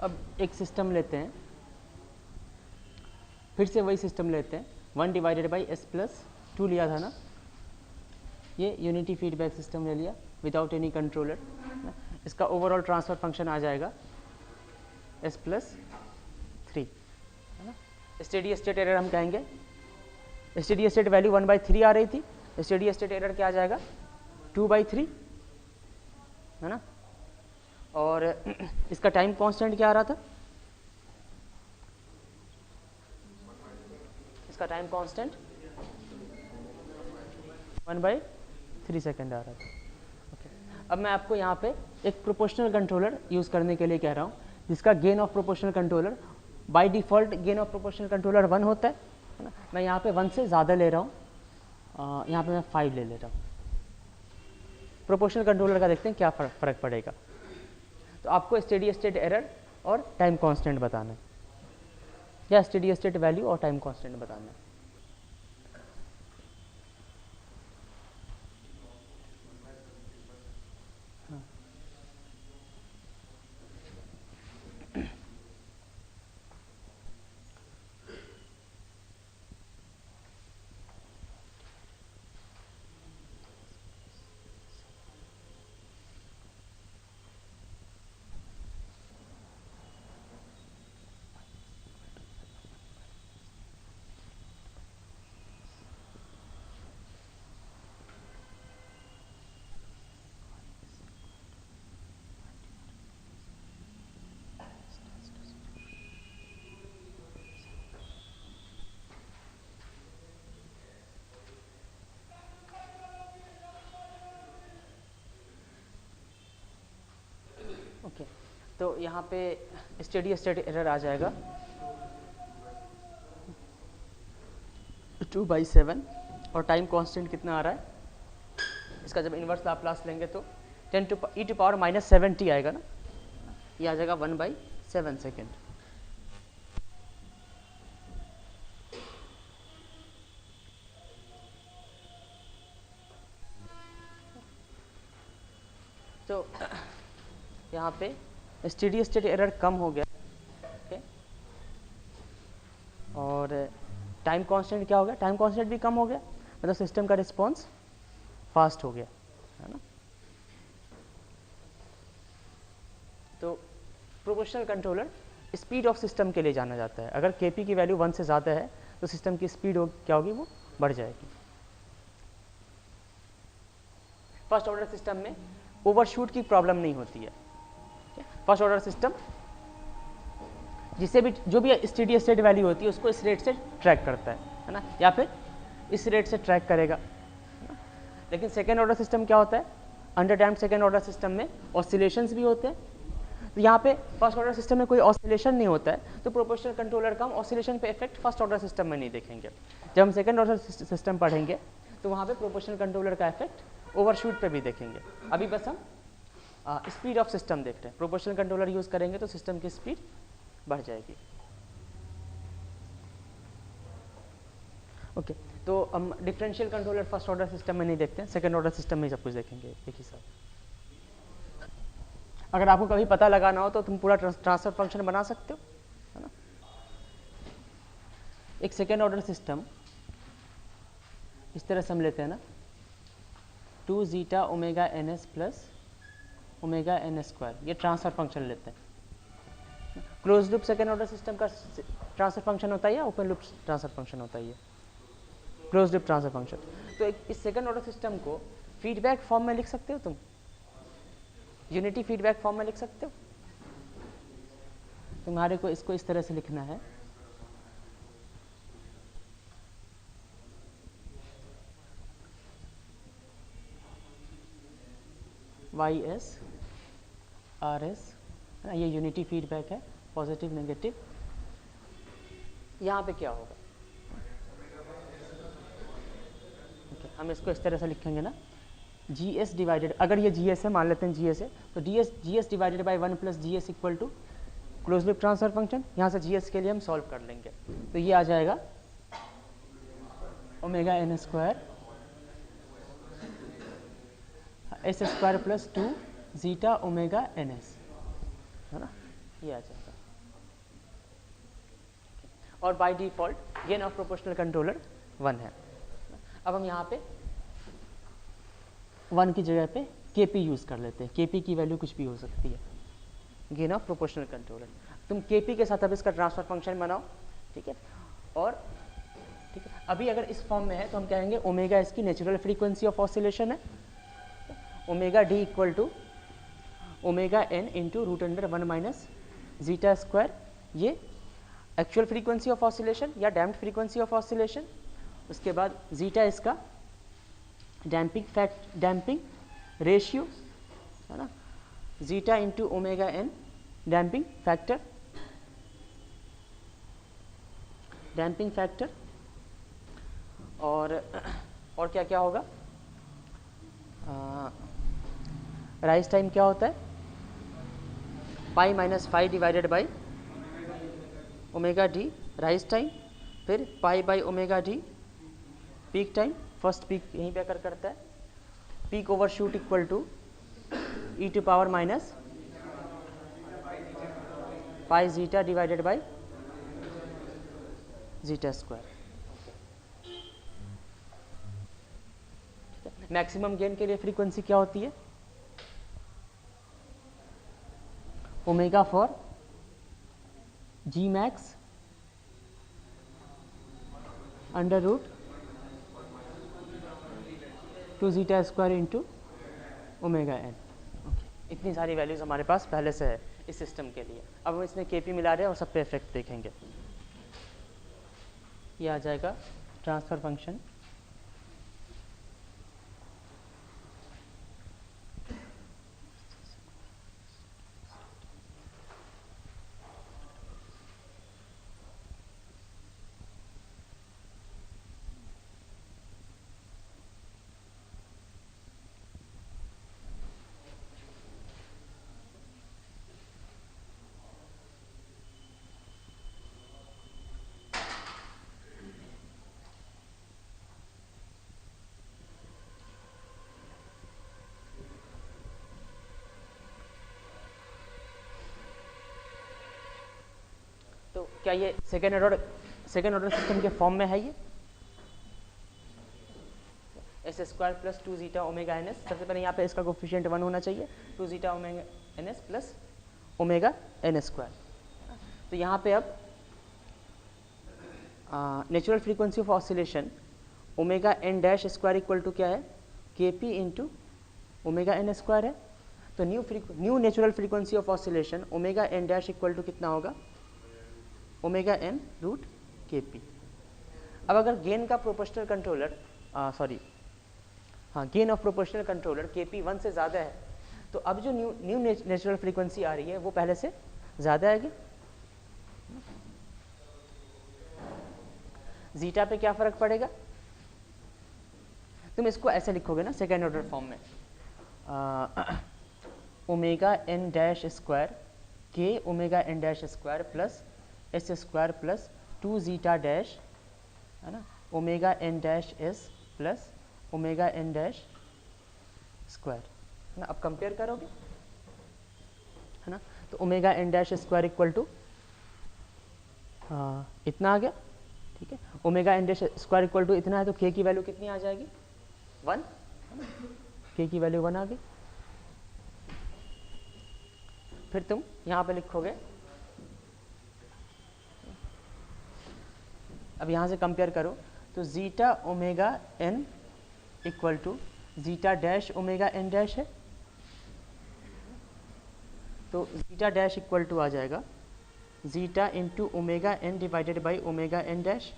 अब एक सिस्टम लेते हैं, फिर से वही सिस्टम लेते हैं, 1 डिवाइडेड बाई एस प्लस 2 लिया था ना, ये यूनिटी फीडबैक सिस्टम ले लिया विदाउट एनी कंट्रोलर, इसका ओवरऑल ट्रांसफर फंक्शन आ जाएगा एस प्लस 3, है ना। स्टेडी स्टेट एरर हम कहेंगे, स्टेडी स्टेट वैल्यू 1/3 आ रही थी, स्टेडी स्टेट एरर क्या आ जाएगा 2/3, है ना। और इसका टाइम कांस्टेंट क्या आ रहा था, इसका टाइम कांस्टेंट 1/3 सेकेंड आ रहा था। ओके, अब मैं आपको यहाँ पे एक प्रोपोर्शनल कंट्रोलर यूज़ करने के लिए कह रहा हूँ, जिसका gain of proportional controller by default gain of proportional controller 1 होता है ना। मैं यहाँ पे 1 से ज़्यादा ले रहा हूँ, यहाँ पे मैं 5 ले रहा हूँ। प्रोपोर्शनल कंट्रोलर का देखते हैं क्या फ़र्क पड़ेगा। तो आपको स्टेडी स्टेट एरर और टाइम कांस्टेंट बताना है, या स्टेडी स्टेट वैल्यू और टाइम कांस्टेंट बताना है। ओके, तो यहाँ पे स्टेडी स्टेट एरर आ जाएगा 2/7 और टाइम कांस्टेंट कितना आ रहा है, इसका जब इन्वर्स लाप्लास लेंगे तो 10⁻⁻70 आएगा ना, ये आ जाएगा 1/7 सेकेंड। तो यहाँ पे स्टेडी स्टेट एरर कम हो गया, ओके, और टाइम कांस्टेंट क्या हो गया, टाइम कांस्टेंट भी कम हो गया, मतलब सिस्टम का रिस्पांस फास्ट हो गया, है ना। तो proportional controller speed of system के लिए जाना जाता है। अगर केपी की वैल्यू 1 से ज़्यादा है तो सिस्टम की स्पीड क्या होगी, वो बढ़ जाएगी। फर्स्ट ऑर्डर सिस्टम में ओवरशूट की प्रॉब्लम नहीं होती है। फर्स्ट ऑर्डर सिस्टम जिसे भी जो भी स्टेडी स्टेट वैल्यू होती है उसको इस रेट से ट्रैक करता है ना, या फिर इस रेट से ट्रैक करेगा। लेकिन सेकेंड ऑर्डर सिस्टम क्या होता है, under damped second order system में ऑसिलेशंस भी होते हैं। तो यहाँ पे फर्स्ट ऑर्डर सिस्टम में कोई ऑसिलेशन नहीं होता है, तो प्रोपोर्शनल कंट्रोलर का हम ऑसिलेशन पे इफेक्ट फर्स्ट ऑर्डर सिस्टम में नहीं देखेंगे। जब हम सेकेंड ऑर्डर सिस्टम पढ़ेंगे तो वहाँ पे प्रोपोर्शनल कंट्रोलर का इफेक्ट ओवरशूट पे भी देखेंगे। अभी बस हम स्पीड ऑफ सिस्टम देख रहे हैं। प्रोपोर्शनल कंट्रोलर यूज़ करेंगे तो सिस्टम की स्पीड बढ़ जाएगी। ओके, तो हम differential controller first order system में नहीं देखते हैं, सेकेंड ऑर्डर सिस्टम में सब कुछ देखेंगे एक ही साथ। अगर आपको कभी पता लगाना हो तो तुम पूरा ट्रांसफर फंक्शन बना सकते हो, है ना। एक सेकेंड ऑर्डर सिस्टम इस तरह से हम लेते हैं ना, 2 zeta omega N S plus omega N square, ये ट्रांसफर फंक्शन लेते हैं। Close loop second order system का ट्रांसफर फंक्शन होता है या ओपन लूप ट्रांसफर फंक्शन होता है? Close loop transfer function. तो इस सेकेंड ऑर्डर सिस्टम को फीडबैक फॉर्म में लिख सकते हो तुम, यूनिटी फीडबैक फॉर्म में लिख सकते हो। तुम्हारे को इसको इस तरह से लिखना है, वाई एस आर एस, ये यूनिटी फीडबैक है, पॉजिटिव नेगेटिव। यहाँ पे क्या होगा, हम इसको इस तरह से लिखेंगे ना, जी एस डिवाइडेड, अगर ये जी एस है, मान लेते हैं जी एस है, तो G S divided by 1 plus G S equal to close loop transfer function. यहाँ से जी एस के लिए हम सॉल्व कर लेंगे, तो ये आ जाएगा omega N square s square plus 2 zeta omega N s, है ना, ये आ जाएगा। और by default gain of proportional controller 1 है। अब हम यहाँ पे 1 की जगह पे Kp यूज़ कर लेते हैं। Kp की वैल्यू कुछ भी हो सकती है, गेन ऑफ प्रोपोर्शनल कंट्रोलर। तुम Kp के साथ अब इसका ट्रांसफर फंक्शन बनाओ, ठीक है। और ठीक है, अभी अगर इस फॉर्म में है तो हम कहेंगे ओमेगा इसकी नेचुरल फ्रीक्वेंसी ऑफ ऑसिलेशन है, omega D equal to omega N into root under 1 minus zeta square, ये एक्चुअल फ्रीक्वेंसी ऑफ ऑसिलेशन या डैम्प्ड फ्रीक्वेंसी ऑफ ऑसिलेशन। उसके बाद जीटा इसका डैम्पिंग रेशियो, है ना, zeta into omega N damping factor, और क्या क्या होगा, राइज टाइम क्या होता है, pi minus five divided by omega D rise time, फिर pi by omega D peak time, first peak यहीं पे अकर करता है, peak overshoot equal to e to power minus pi zeta divided by zeta square. Maximum gain के लिए frequency क्या होती है, omega for G max under root 2 zeta square into omega n. इतनी सारी वैल्यूज हमारे पास पहले से है इस सिस्टम के लिए। अब हम इसमें Kp मिला रहे हैं और सब पे इफेक्ट देखेंगे। ये आ जाएगा ट्रांसफर फंक्शन, तो क्या ये सेकेंड ऑर्डर सिस्टम के फॉर्म में है? ये s square plus 2 zeta omega N s, सबसे पहले यहाँ पे इसका कोफिशिएंट 1 होना चाहिए, 2 zeta omega N S plus omega N square. तो यहाँ पे अब natural frequency of oscillation omega N dash square equal to क्या है, K P into omega N square है। तो new natural frequency of oscillation omega N dash equal to कितना होगा, omega N root K P. अब अगर gain का proportional controller gain of proportional controller K P 1 से ज़्यादा है, तो अब जो न्यू नेचुरल फ्रीक्वेंसी आ रही है वो पहले से ज़्यादा आएगी। जीटा पे क्या फ़र्क पड़ेगा, तुम इसको ऐसे लिखोगे ना सेकेंड ऑर्डर फॉर्म में, ओमेगा एन डैश स्क्वायर के omega N dash square plus s square plus 2 zeta dash, है ना, omega N dash S plus omega N dash square, है ना। अब कंपेयर करोगे, है ना, तो omega N dash square equal to इतना आ गया, ठीक है। Omega N dash square equal to इतना है तो के की वैल्यू कितनी आ जाएगी 1, के की वैल्यू 1 आ गई। फिर तुम यहाँ पे लिखोगे, अब यहाँ से कंपेयर करो तो zeta omega N equal to zeta dash omega N dash है, तो जीटा डैश इक्वल टू आ जाएगा zeta into omega N divided by omega N dash,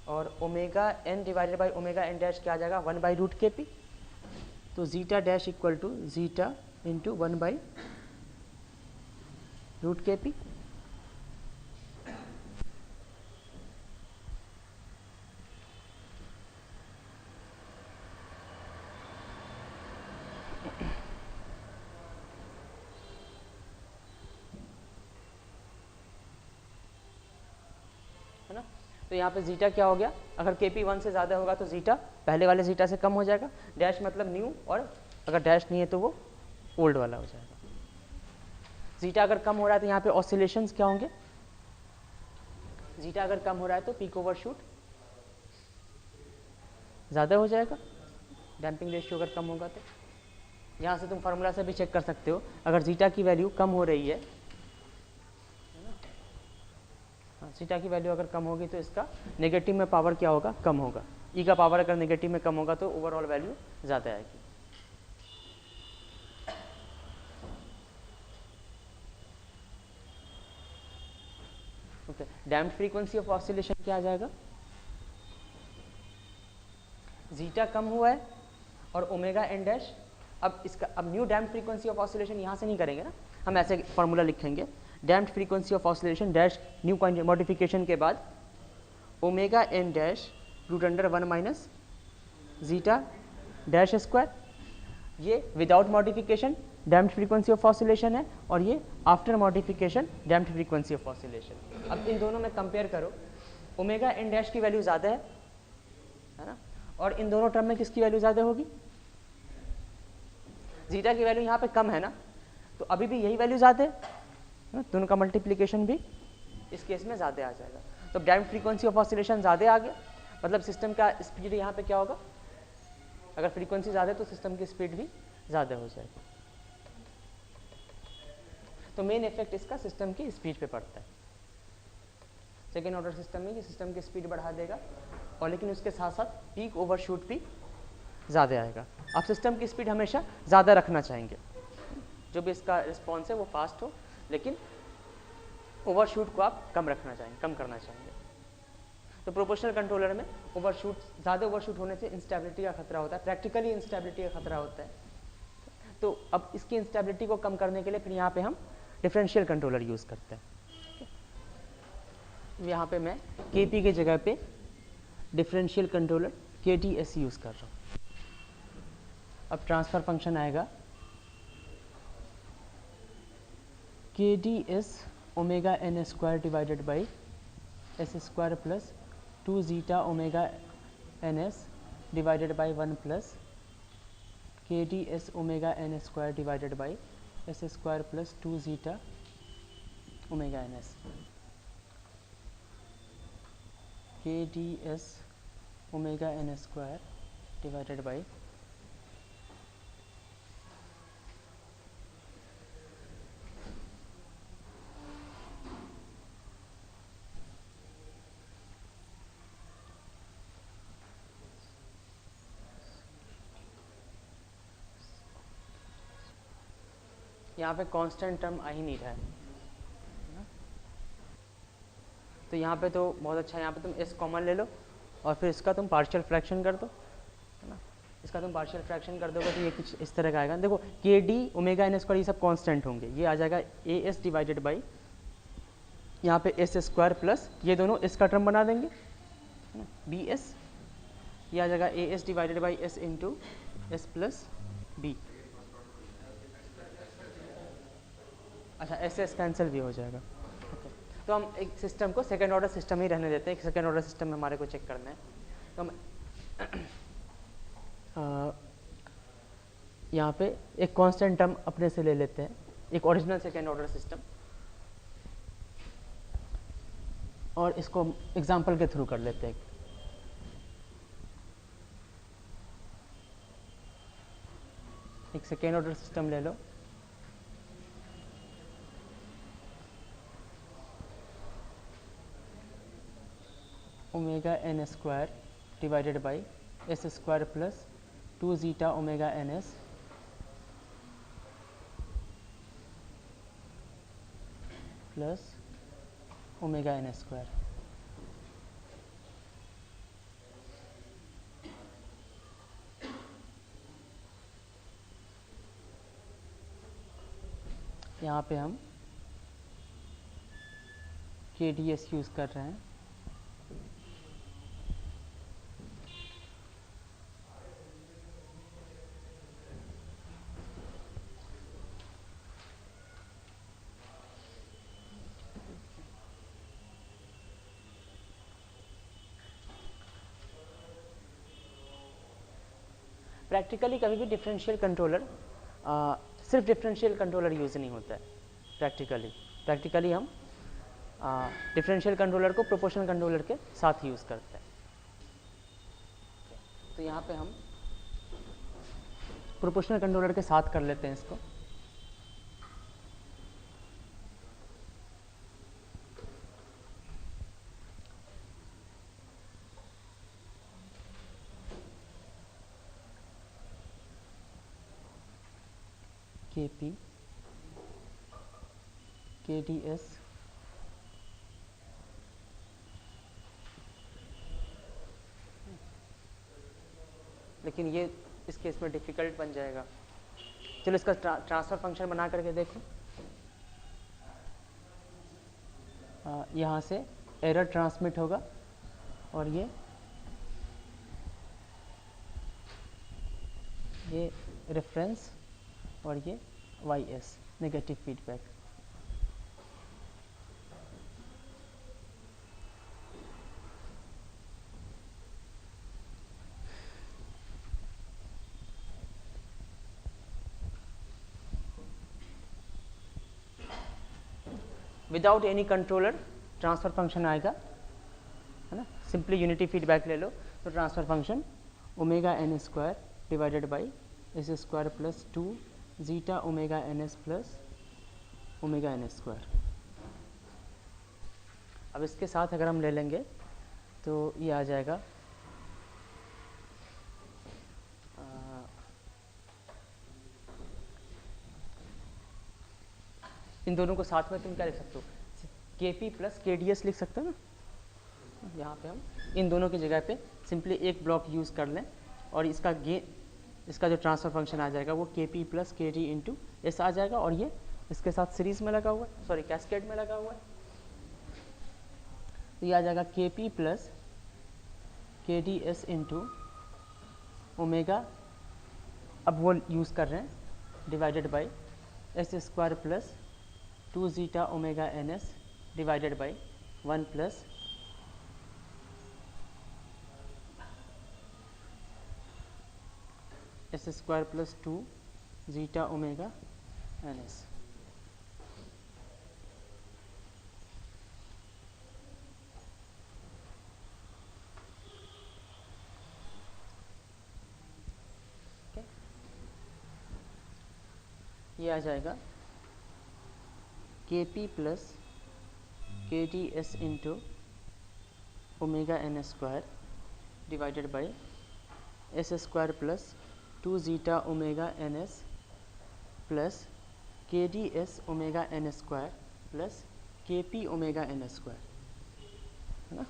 और omega N divided by omega N dash क्या आ जाएगा 1 बाई रूट के पी, तो zeta dash equal to zeta into 1 by root K P. है ना, तो यहाँ पे जीटा क्या हो गया, अगर के पी 1 से ज़्यादा होगा तो जीटा पहले वाले जीटा से कम हो जाएगा, डैश मतलब न्यू, और अगर डैश नहीं है तो वो ओल्ड वाला हो जाएगा। जीटा अगर कम हो रहा है तो यहाँ पे ऑसिलेशंस क्या होंगे, जीटा अगर कम हो रहा है तो पीक ओवर शूट ज़्यादा हो जाएगा, डैम्पिंग रेशियो अगर कम होगा तो। यहाँ से तुम फार्मूला से भी चेक कर सकते हो, अगर जीटा की वैल्यू कम हो रही है, जीटा की वैल्यू अगर कम होगी तो इसका नेगेटिव में पावर क्या होगा, कम होगा। ई का पावर अगर नेगेटिव में कम होगा तो ओवरऑल वैल्यू ज़्यादा आएगी। Okay, damped frequency of oscillation क्या आ जाएगा, जीटा कम हुआ है और ओमेगा एन डैश, अब इसका अब new damped frequency of oscillation यहाँ से नहीं करेंगे ना, हम ऐसे फार्मूला लिखेंगे, damped frequency of oscillation dash new modification के बाद omega N dash root under 1 minus zeta dash square, ये without modification damped frequency of oscillation है, और ये after modification damped frequency of oscillation. अब इन दोनों में कंपेयर करो, ओमेगा एन डैश की वैल्यू ज़्यादा है ना, और इन दोनों टर्म में किसकी वैल्यू ज़्यादा होगी, जीटा की वैल्यू यहाँ पे कम है ना, तो अभी भी यही वैल्यू ज़्यादा है, दोनों का मल्टीप्लिकेशन भी इस केस में ज़्यादा आ जाएगा। तो डैम्प्ड फ्रीक्वेंसी ऑफ ऑसिलेशन ज़्यादा आ गया, मतलब सिस्टम का स्पीड यहाँ पे क्या होगा, अगर फ्रीक्वेंसी ज़्यादा है तो सिस्टम की स्पीड भी ज़्यादा हो जाएगी। तो मेन इफेक्ट इसका सिस्टम की स्पीड पे पड़ता है। सेकेंड ऑर्डर सिस्टम में ये सिस्टम की स्पीड बढ़ा देगा, और लेकिन उसके साथ साथ पीक ओवरशूट भी ज़्यादा आएगा। आप सिस्टम की स्पीड हमेशा ज़्यादा रखना चाहेंगे, जो भी इसका रिस्पॉन्स है वो फास्ट हो, लेकिन ओवरशूट को आप कम रखना चाहेंगे, कम करना चाहेंगे। तो प्रोपोर्शनल कंट्रोलर में ओवरशूट, ज़्यादा ओवरशूट होने से इंस्टेबिलिटी का खतरा होता है, प्रैक्टिकली इंस्टेबिलिटी का खतरा होता है। तो अब इसकी इंस्टेबिलिटी को कम करने के लिए फिर यहाँ पे हम डिफरेंशियल कंट्रोलर यूज़ करते हैं। यहाँ पे मैं के की जगह पे डिफरेंशियल कंट्रोलर KTS यूज़ कर रहा हूँ। अब ट्रांसफ़र फंक्शन आएगा KTS omega N square divided by S square plus 2 zeta omega N s divided by 1 plus KTS omega N square divided by S square plus 2 zeta omega N s. KTS omega N square divided by यहाँ पे constant term आ ही नहीं रहा है, तो यहाँ पे तो बहुत अच्छा है, यहाँ पे तुम s कॉमन ले लो और फिर इसका तुम पार्शियल फ्रैक्शन कर दो, है ना। इसका तुम पार्शियल फ्रैक्शन कर दोगे तो ये कुछ इस तरह का आएगा। देखो KD ओमेगा एन स्क्वायर ये सब कांस्टेंट होंगे, ये आ जाएगा AS डिवाइडेड बाई यहाँ पे एस स्क्वायर प्लस ये दोनों इसका टर्म बना देंगे, है ना, BS, ये आ जाएगा AS divided by S into S plus B। अच्छा SS कैंसिल भी हो जाएगा। ओके, तो हम एक सिस्टम को सेकेंड ऑर्डर सिस्टम ही रहने देते हैं, सेकेंड ऑर्डर सिस्टम में हमारे को चेक करना है। तो हम यहाँ पे एक कांस्टेंट टर्म अपने से ले लेते हैं, एक ओरिजिनल सेकेंड ऑर्डर सिस्टम। और इसको एग्जाम्पल के थ्रू कर लेते हैं। एक सेकेंड ऑर्डर सिस्टम ले लो। Omega N square divided by S square plus 2 zeta omega N S plus omega N square. यहाँ पे हम KDS यूज़ कर रहे हैं। प्रैक्टिकली कभी भी डिफरेंशियल कंट्रोलर सिर्फ डिफरेंशियल कंट्रोलर यूज़ नहीं होता है। प्रैक्टिकली हम डिफरेंशियल कंट्रोलर को प्रोपोर्शनल कंट्रोलर के साथ यूज़ करते हैं। तो यहाँ पे हम प्रोपोर्शनल कंट्रोलर के साथ कर लेते हैं इसको। KP KDS लेकिन ये इस केस में डिफ़िकल्ट बन जाएगा। चलो इसका ट्रांसफ़र फंक्शन बना करके देखो। यहाँ से एरर ट्रांसमिट होगा और ये रेफरेंस और ये YS negative feedback. Without any controller transfer function आएगा, है ना। सिंपली यूनिटी फीडबैक ले लो तो transfer function omega N square divided by S square plus 2 zeta omega N S plus omega N square. अब इसके साथ अगर हम ले लेंगे तो ये आ जाएगा इन दोनों को साथ में तुम क्या लिख सकते हो, KP प्लस KDS लिख सकते हो ना। यहाँ पे हम इन दोनों की जगह पे सिंपली एक ब्लॉक यूज़ कर लें और इसका जो ट्रांसफ़र फंक्शन आ जाएगा वो KP plus KD into S आ जाएगा और ये इसके साथ सीरीज़ में लगा हुआ है, सॉरी कैस्केड में लगा हुआ है। तो ये आ जाएगा KP plus KDS into omega, अब वो यूज़ कर रहे हैं, divided by S square plus 2 zeta omega N s divided by 1 plus s square plus 2 zeta omega N s. ये आ जाएगा KP plus KDS into omega N square divided by S square plus 2 zeta omega N S plus KDS omega N square plus KP omega N square, है ना।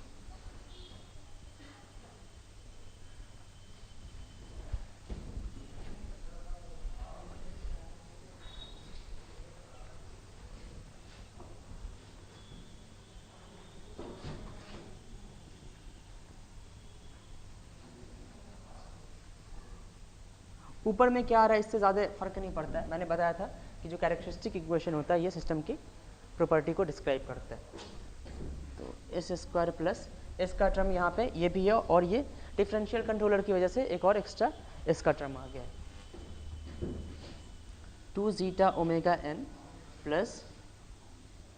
ऊपर में क्या आ रहा है इससे ज़्यादा फर्क नहीं पड़ता है। मैंने बताया था कि जो कैरेक्टरिस्टिक इक्वेशन होता है ये सिस्टम की प्रॉपर्टी को डिस्क्राइब करता है। तो एस स्क्वायर प्लस एस का टर्म यहाँ पे ये भी है और ये डिफरेंशियल कंट्रोलर की वजह से एक और एक्स्ट्रा एस का टर्म आ गया है। 2 zeta omega N plus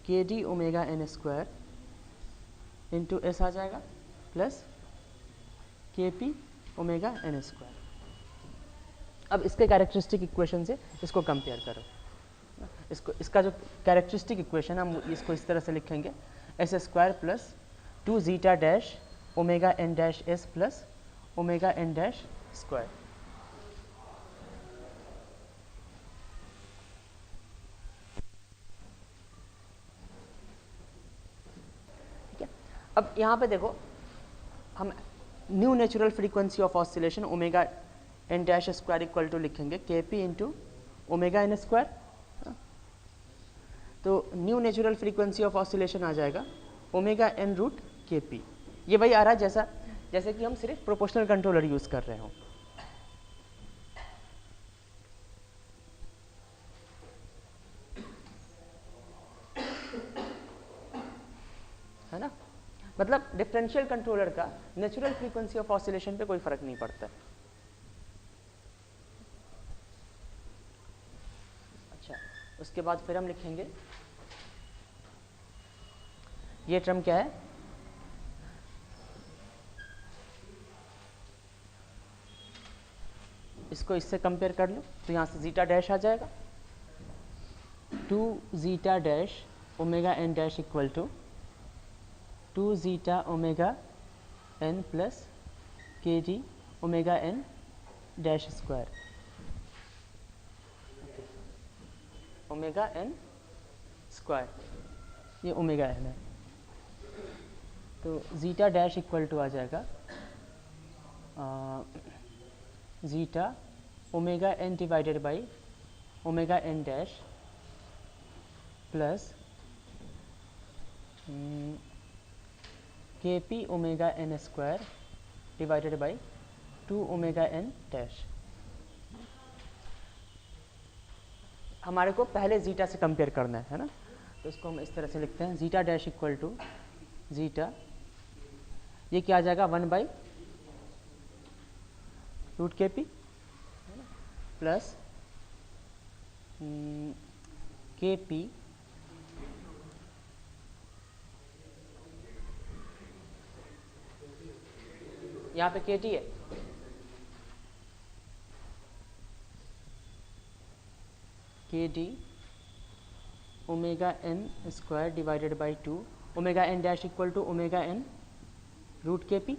KD omega N square into S आ जाएगा plus K P omega N square. अब इसके कैरेक्टरिस्टिक इक्वेशन से इसको कंपेयर करो। इसका जो कैरेक्टरिस्टिक इक्वेशन हम इसको इस तरह से लिखेंगे, S square plus 2 zeta dash omega N dash S plus omega N dash square. ठीक है, अब यहाँ पे देखो हम new natural frequency of oscillation omega N dash square equal to लिखेंगे K P into omega N square. तो new natural frequency of oscillation आ जाएगा omega N root K P. ये वही आ रहा है जैसे कि हम सिर्फ प्रोपोर्शनल कंट्रोलर यूज कर रहे हो। है ना, मतलब डिफरेंशियल कंट्रोलर का नेचुरल फ्रीक्वेंसी ऑफ ऑसिलेशन पे कोई फर्क नहीं पड़ता। अच्छा, उसके बाद फिर हम लिखेंगे ये टर्म क्या है, इसको इससे कंपेयर कर लो तो यहाँ से जीटा डैश आ जाएगा 2 zeta dash omega N dash equal to 2 zeta omega N plus K D omega N dash square. Omega N square, ये ओमेगा एन है, तो जीटा डैश इक्वल टू आ जाएगा zeta omega N divided by omega N dash plus K P omega N square divided by 2 omega N dash. हमारे को पहले zeta से compare करना है ना, तो इसको हम इस तरह से लिखते हैं zeta dash equal to zeta, ये क्या आ जाएगा 1 by root K P plus K P यहाँ पे के टी है, K D omega N square divided by 2 omega N dash equal to omega N root K P.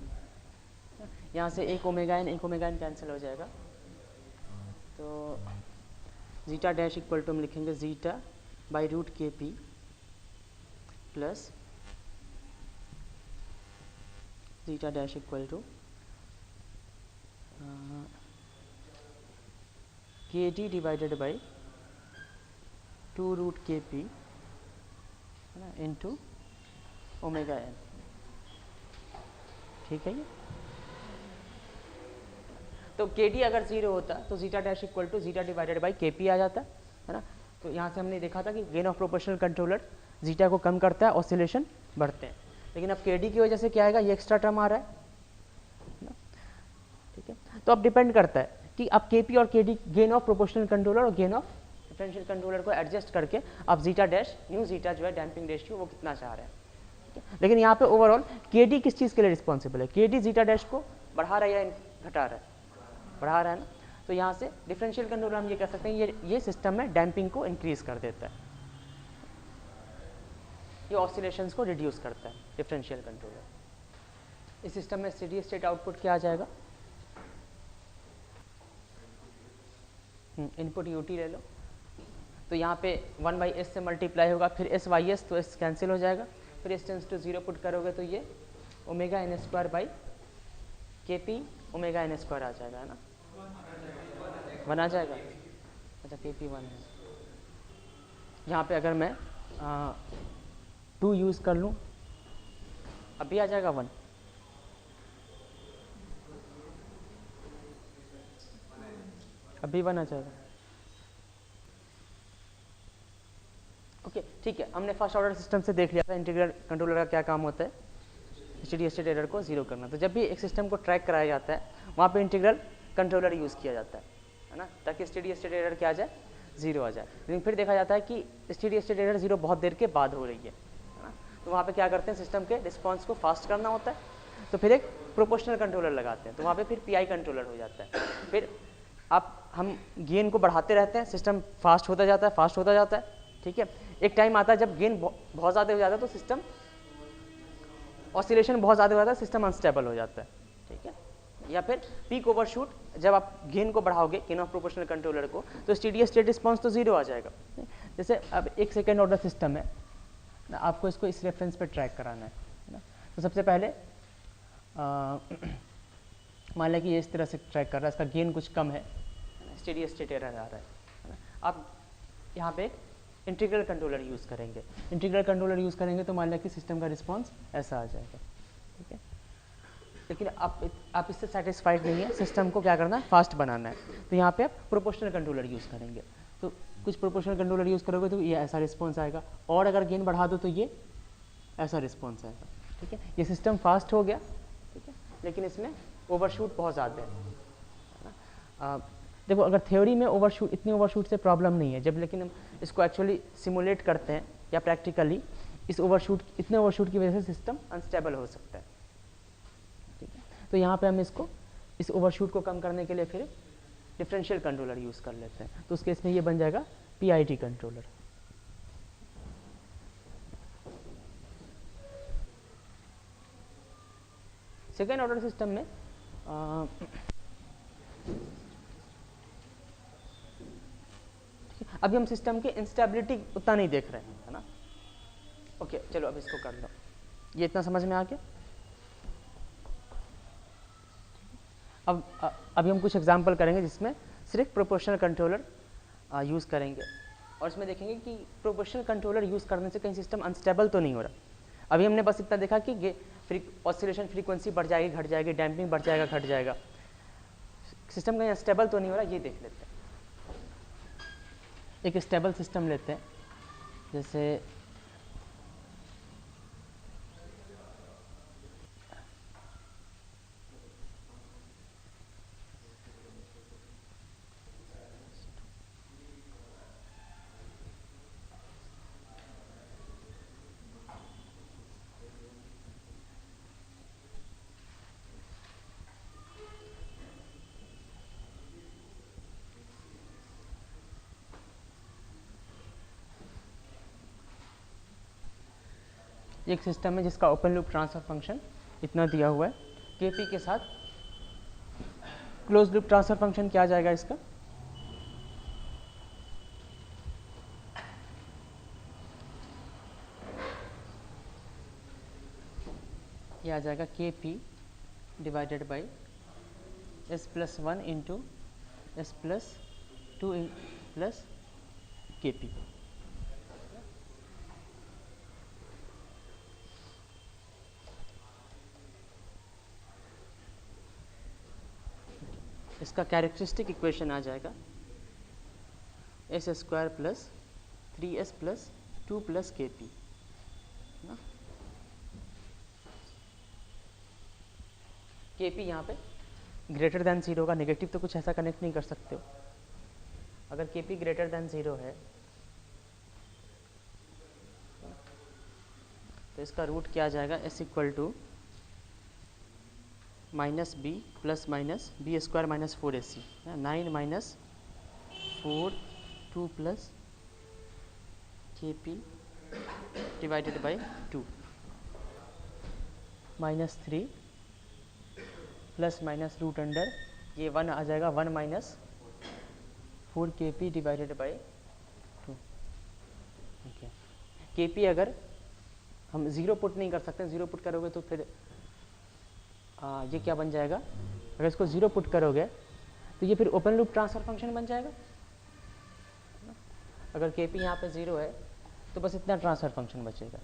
यहाँ से एक ओमेगा एन कैंसिल हो जाएगा, तो जीटा डैश इक्वल टू हम लिखेंगे zeta by root K P plus zeta dash equal to K D divided by 2 root K P है ना इंटू ओमेगा एन। ठीक है, ये तो के डी अगर 0 होता तो zeta dash equal to zeta divided by K P आ जाता है ना। तो यहाँ से हमने देखा था कि gain of proportional controller zeta को कम करता है, ऑसिलेशन बढ़ते हैं, लेकिन अब के डी की वजह से क्या आएगा, ये एक्स्ट्रा टर्म आ रहा है ना। ठीक है, तो अब डिपेंड करता है कि आप के पी और के D gain of proportional controller और गेन ऑफ डिफरेंशियल कंट्रोलर को एडजस्ट करके आप जीटा डैश न्यू जीटा जो है डैम्पिंग रेशियो वो कितना चाह रहे हैं। लेकिन यहाँ पे ओवरऑल के डी किस चीज़ के लिए रिस्पॉन्सिबल है, के डी जीटा डैश को बढ़ा रहा है या घटा रहा है, बढ़ा रहा है ना। तो यहाँ से डिफरेंशियल कंट्रोलर हम ये कह सकते हैं ये सिस्टम में डैम्पिंग को इंक्रीज कर देता है, ये ऑसिलेशंस को रिड्यूस करता है डिफरेंशियल कंट्रोलर। इस सिस्टम में स्टेडी स्टेट आउटपुट क्या आ जाएगा, इनपुट यूटी ले लो, तो यहाँ पे 1 बाई एस से मल्टीप्लाई होगा, फिर एस वाई एस, तो एस कैंसिल हो जाएगा, फिर एस टेंस टू 0 पुट करोगे तो ये omega N square by K P omega N square आ जाएगा, है ना, 1 आ जाएगा। अच्छा, के पी 1 है, यहाँ पे अगर मैं 2 यूज़ कर लूँ अभी आ जाएगा 1, अभी 1 आ जाएगा। ओके, ठीक है, हमने फर्स्ट ऑर्डर सिस्टम से देख लिया था इंटीग्रल कंट्रोलर का क्या काम होता है, स्टेडी स्टेट एरर को 0 करना। तो जब भी एक सिस्टम को ट्रैक कराया जाता है वहाँ पे इंटीग्रल कंट्रोलर यूज़ किया जाता है ना, ताकि स्टेडी स्टेट एरर क्या आ जाए, 0 आ जाए। लेकिन फिर देखा जाता है कि स्टेडी स्टेट एरर 0 बहुत देर के बाद हो रही है ना, तो वहाँ पे क्या करते हैं, सिस्टम के रिस्पॉन्स को फास्ट करना होता है, तो फिर एक प्रोपोर्शनल कंट्रोलर लगाते हैं, तो वहाँ पे फिर पीआई कंट्रोलर हो जाता है। फिर हम गेन को बढ़ाते रहते हैं, सिस्टम फास्ट होता जाता है, फास्ट होता जाता है, ठीक है। एक टाइम आता है जब गेन बहुत ज़्यादा हो जाता है तो सिस्टम ऑसिलेशन बहुत ज़्यादा हो जाता है, सिस्टम अनस्टेबल हो जाता है, ठीक है। या फिर पीक ओवरशूट, जब आप गेन को बढ़ाओगे गेन ऑफ प्रोपोर्शनल कंट्रोलर को, तो स्टेडी स्टेट रिस्पॉन्स तो जीरो आ जाएगा। जैसे अब एक सेकेंड ऑर्डर सिस्टम है ना, आपको इसको इस रेफरेंस पे ट्रैक कराना है ना। तो सबसे पहले मान लिया कि ये इस तरह से ट्रैक कर रहा है, इसका गेन कुछ कम है, स्टेडी स्टेट एरर आ रहा है ना। आप यहाँ पे इंटीग्रल कंट्रोलर यूज़ करेंगे, इंटीग्रल कंट्रोलर यूज़ करेंगे तो मान लिया कि सिस्टम का रिस्पॉन्स ऐसा आ जाएगा, ठीक है। लेकिन आप इससे सेटिस्फाइड नहीं है, सिस्टम को क्या करना है, फास्ट बनाना है, तो यहाँ पे आप प्रोपोर्शनल कंट्रोलर यूज़ करेंगे। तो कुछ प्रोपोर्शनल कंट्रोलर यूज़ करोगे तो ये ऐसा रिस्पॉन्स आएगा, और अगर गेन बढ़ा दो तो ये ऐसा रिस्पॉन्स आएगा, ठीक है। ये सिस्टम फास्ट हो गया, ठीक है, लेकिन इसमें ओवरशूट बहुत ज़्यादा है। देखो अगर थ्योरी में ओवरशूट, इतनी ओवरशूट से प्रॉब्लम नहीं है, जब लेकिन हम इसको एक्चुअली सिमुलेट करते हैं या प्रैक्टिकली, इस ओवरशूट, इतने ओवरशूट की वजह से सिस्टम अनस्टेबल हो सकता है, ठीक है। तो यहाँ पे हम इसको, इस ओवरशूट को कम करने के लिए फिर डिफरेंशियल कंट्रोलर यूज़ कर लेते हैं, तो उस केस में ये बन जाएगा PIT controller. Second order system में अभी हम सिस्टम की इंस्टेबिलिटी उतना नहीं देख रहे हैं, है ना। ओके चलो अब इसको कर लो, ये इतना समझ में आ गया। अब अभी हम कुछ एग्जांपल करेंगे जिसमें सिर्फ प्रोपोर्शनल कंट्रोलर यूज़ करेंगे, और इसमें देखेंगे कि प्रोपोर्शनल कंट्रोलर यूज़ करने से कहीं सिस्टम अनस्टेबल तो नहीं हो रहा। अभी हमने बस इतना देखा कि ऑसिलेशन फ्रीक्वेंसी बढ़ जाएगी, घट जाएगी, डैम्पिंग बढ़ जाएगा, घट जाएगा, सिस्टम कहीं अनस्टेबल तो नहीं हो रहा, ये देख लेते हैं। एक स्टेबल सिस्टम लेते हैं, जैसे एक सिस्टम है जिसका ओपन लूप ट्रांसफर फंक्शन इतना दिया हुआ है, केपी के साथ क्लोज लूप ट्रांसफर फंक्शन क्या आ जाएगा इसका, ये आ जाएगा KP divided by S+1 into S+2 plus KP। इसका कैरेक्टरिस्टिक इक्वेशन आ जाएगा S² plus 3S plus 2 plus KP ना। KP यहाँ पे ग्रेटर दैन 0 का, नेगेटिव तो कुछ ऐसा कनेक्ट नहीं कर सकते हो। अगर KP ग्रेटर दैन 0 है तो इसका रूट क्या आ जाएगा, S equal to minus B plus minus B² minus 4AC, 9 minus 4 2 plus KP divided by 2 minus 3 plus minus root under ये 1 आ जाएगा, 1 minus 4 KP divided by 2। Okay, KP अगर हम 0 पुट नहीं कर सकते, 0 पुट करोगे तो फिर ये क्या बन जाएगा, अगर इसको 0 पुट करोगे तो ये फिर ओपन लूप ट्रांसफर फंक्शन बन जाएगा। अगर KP यहाँ पे 0 है तो बस इतना ट्रांसफर फंक्शन बचेगा।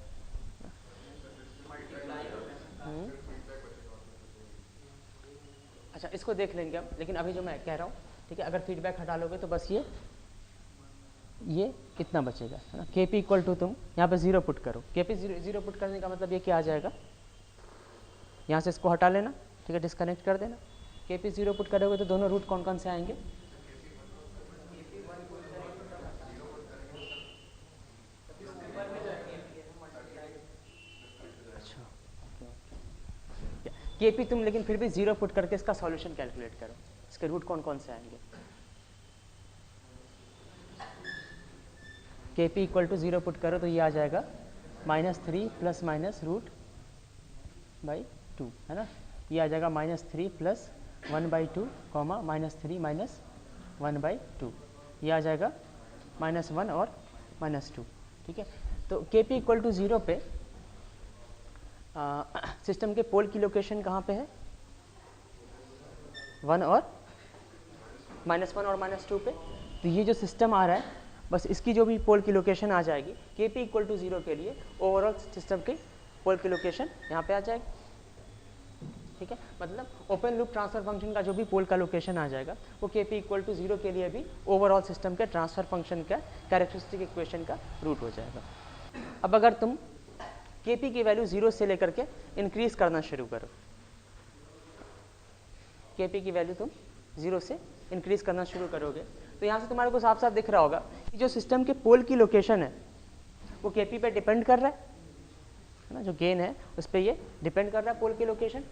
अच्छा इसको देख लेंगे हम, लेकिन अभी जो मैं कह रहा हूँ, ठीक है, अगर फीडबैक हटा लोगे तो बस ये इतना बचेगा, है ना। KP इक्वल टू तुम यहाँ पे 0 पुट करो, KP 0 पुट करने का मतलब ये क्या आ जाएगा, यहाँ से इसको हटा लेना, ठीक है, डिस्कनेक्ट कर देना। KP 0 पुट करोगे तो दोनों रूट कौन कौन से आएंगे, Kp तुम लेकिन फिर भी 0 पुट करके इसका सॉल्यूशन कैलकुलेट करो, इसके रूट कौन कौन से आएंगे। Kp इक्वल टू 0 पुट करो तो ये आ जाएगा -3 प्लस माइनस रूट बाई 2, है ना। ये आ जाएगा -3 प्लस 1/2 कॉमा -3 माइनस 1/2, ये आ जाएगा -1 और -2, ठीक है। तो Kp इक्वल टू 0 पे सिस्टम के पोल की लोकेशन कहाँ पे है, 1 और -1 और -2 पे। तो ये जो सिस्टम आ रहा है बस इसकी जो भी पोल की लोकेशन आ जाएगी Kp इक्वल टू 0 के लिए ओवरऑल सिस्टम की पोल की लोकेशन यहाँ पे आ जाएगी, ठीक है। मतलब ओपन लूप ट्रांसफर फंक्शन का जो भी पोल का लोकेशन आ जाएगा वो Kp इक्वल टू 0 के लिए भी ओवरऑल सिस्टम के ट्रांसफर फंक्शन का कैरेक्टरिस्टिक इक्वेशन का रूट हो जाएगा। अब अगर तुम Kp की वैल्यू 0 से लेकर के इंक्रीज करना शुरू करो, Kp की वैल्यू तुम 0 से इंक्रीज करना शुरू करोगे तो यहाँ से तुम्हारे को साफ साफ दिख रहा होगा कि जो सिस्टम के पोल की लोकेशन है वो Kp पे डिपेंड कर रहा है ना, जो गेन है उस पर ये डिपेंड कर रहा है पोल की लोकेशन।